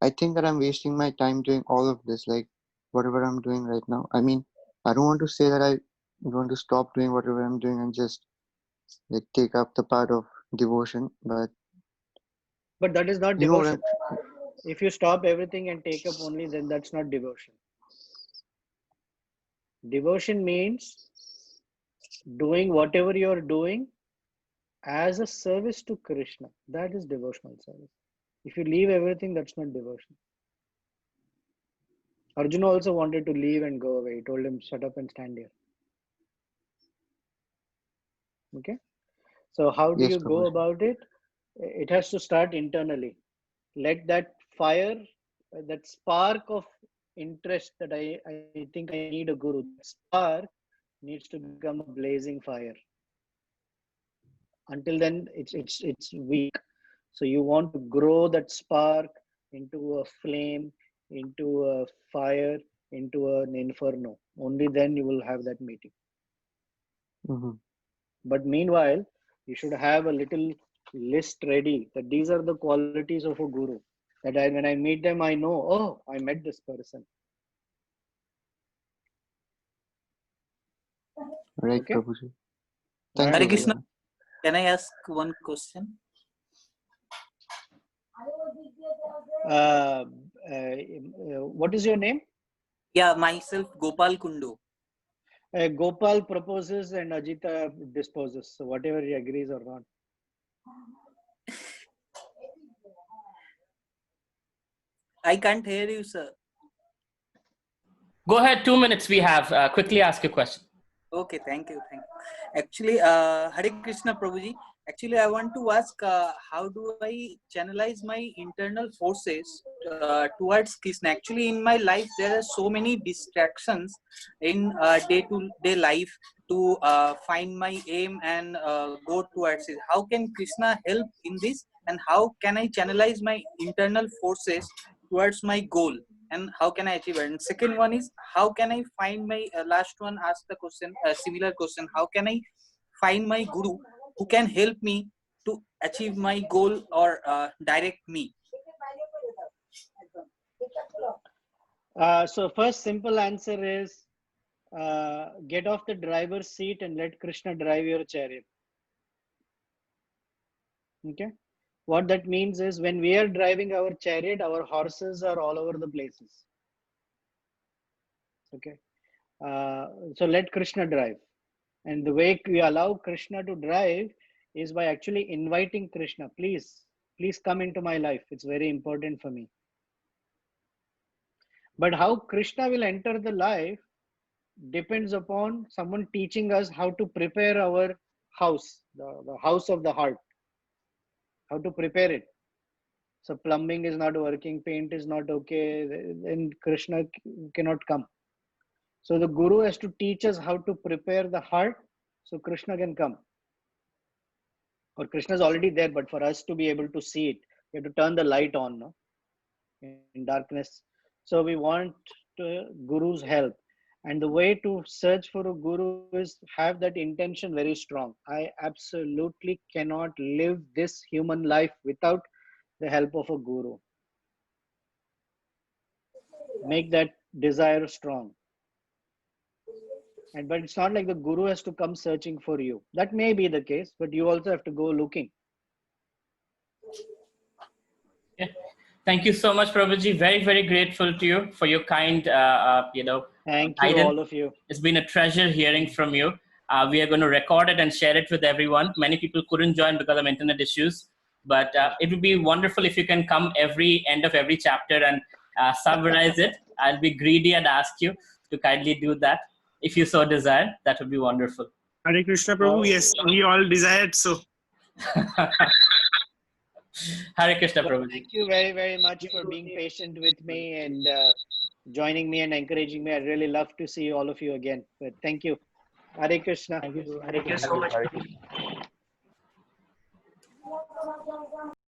I think that I'm wasting my time doing all of this, like whatever I'm doing right now. I mean, I don't want to say that I want to stop doing whatever I'm doing and just like take up the part of devotion, but that is not you know what I'm. devotion. If you stop everything and take up only, then that's not devotion. Devotion means doing whatever you're doing as a service to Krishna. That is devotional service. If you leave everything, that's not devotion. Arjuna also wanted to leave and go away. He told him, shut up and stand here. Okay. So how do Yes, you go Prabhuji. about it? It has to start internally. Let that fire, that spark of interest that I think I need a guru, that spark needs to become a blazing fire. Until then, it's weak. So you want to grow that spark into a flame, into a fire, into an inferno. Only then you will have that meeting. But meanwhile, you should have a little list ready that these are the qualities of a guru. That when I meet them, I know, oh, I met this person. Right, Okay. Prabhuji. Thank Hare you. Krishna, Everyone. can I ask one question? What is your name? Yeah, myself, Gopal Kundu. Gopal proposes and Ajita disposes. So whatever he agrees or not. I can't hear you, sir. Go ahead, 2 minutes we have. Quickly ask your question. Okay, thank you. Actually, Hare Krishna Prabhuji. Actually, I want to ask, how do I channelize my internal forces towards Krishna? Actually, in my life, there are so many distractions in day-to-day life to find my aim and go towards it. How can Krishna help in this? And how can I channelize my internal forces towards my goal? And how can I achieve it? And second one is, how can I find my last one asked the question, similar question, how can I find my guru who can help me to achieve my goal or direct me? So first simple answer is get off the driver's seat and let Krishna drive your chariot. Okay. What that means is when we are driving our chariot, our horses are all over the places. Okay. So let Krishna drive. And the way we allow Krishna to drive is by actually inviting Krishna. Please come into my life. It's very important for me. But how Krishna will enter the life depends upon someone teaching us how to prepare our house, the house of the heart, how to prepare it. So plumbing is not working, paint is not okay, then Krishna cannot come. So the guru has to teach us how to prepare the heart so Krishna can come. or Krishna is already there, but for us to be able to see it, we have to turn the light on, no? In darkness. So we want Guru's help. And the way to search for a Guru is have that intention very strong. I absolutely cannot live this human life without the help of a Guru. Make that desire strong. But it's not like the Guru has to come searching for you. That may be the case, but you also have to go looking. Yeah. Thank you so much, Prabhuji. Very, very grateful to you for your kind, Thank you, guidance. all of you. It's been a treasure hearing from you. We are going to record it and share it with everyone. Many people couldn't join because of internet issues, but it would be wonderful if you can come every end of every chapter and summarize it. I'll be greedy and ask you to kindly do that. If you so desire, that would be wonderful. Hare Krishna Prabhu, yes, we all desired so. Hare Krishna Prabhu. Thank you very, very much for being patient with me and joining me and encouraging me. I'd really love to see all of you again. But thank you. Hare Krishna. Thank you. Thank you so much.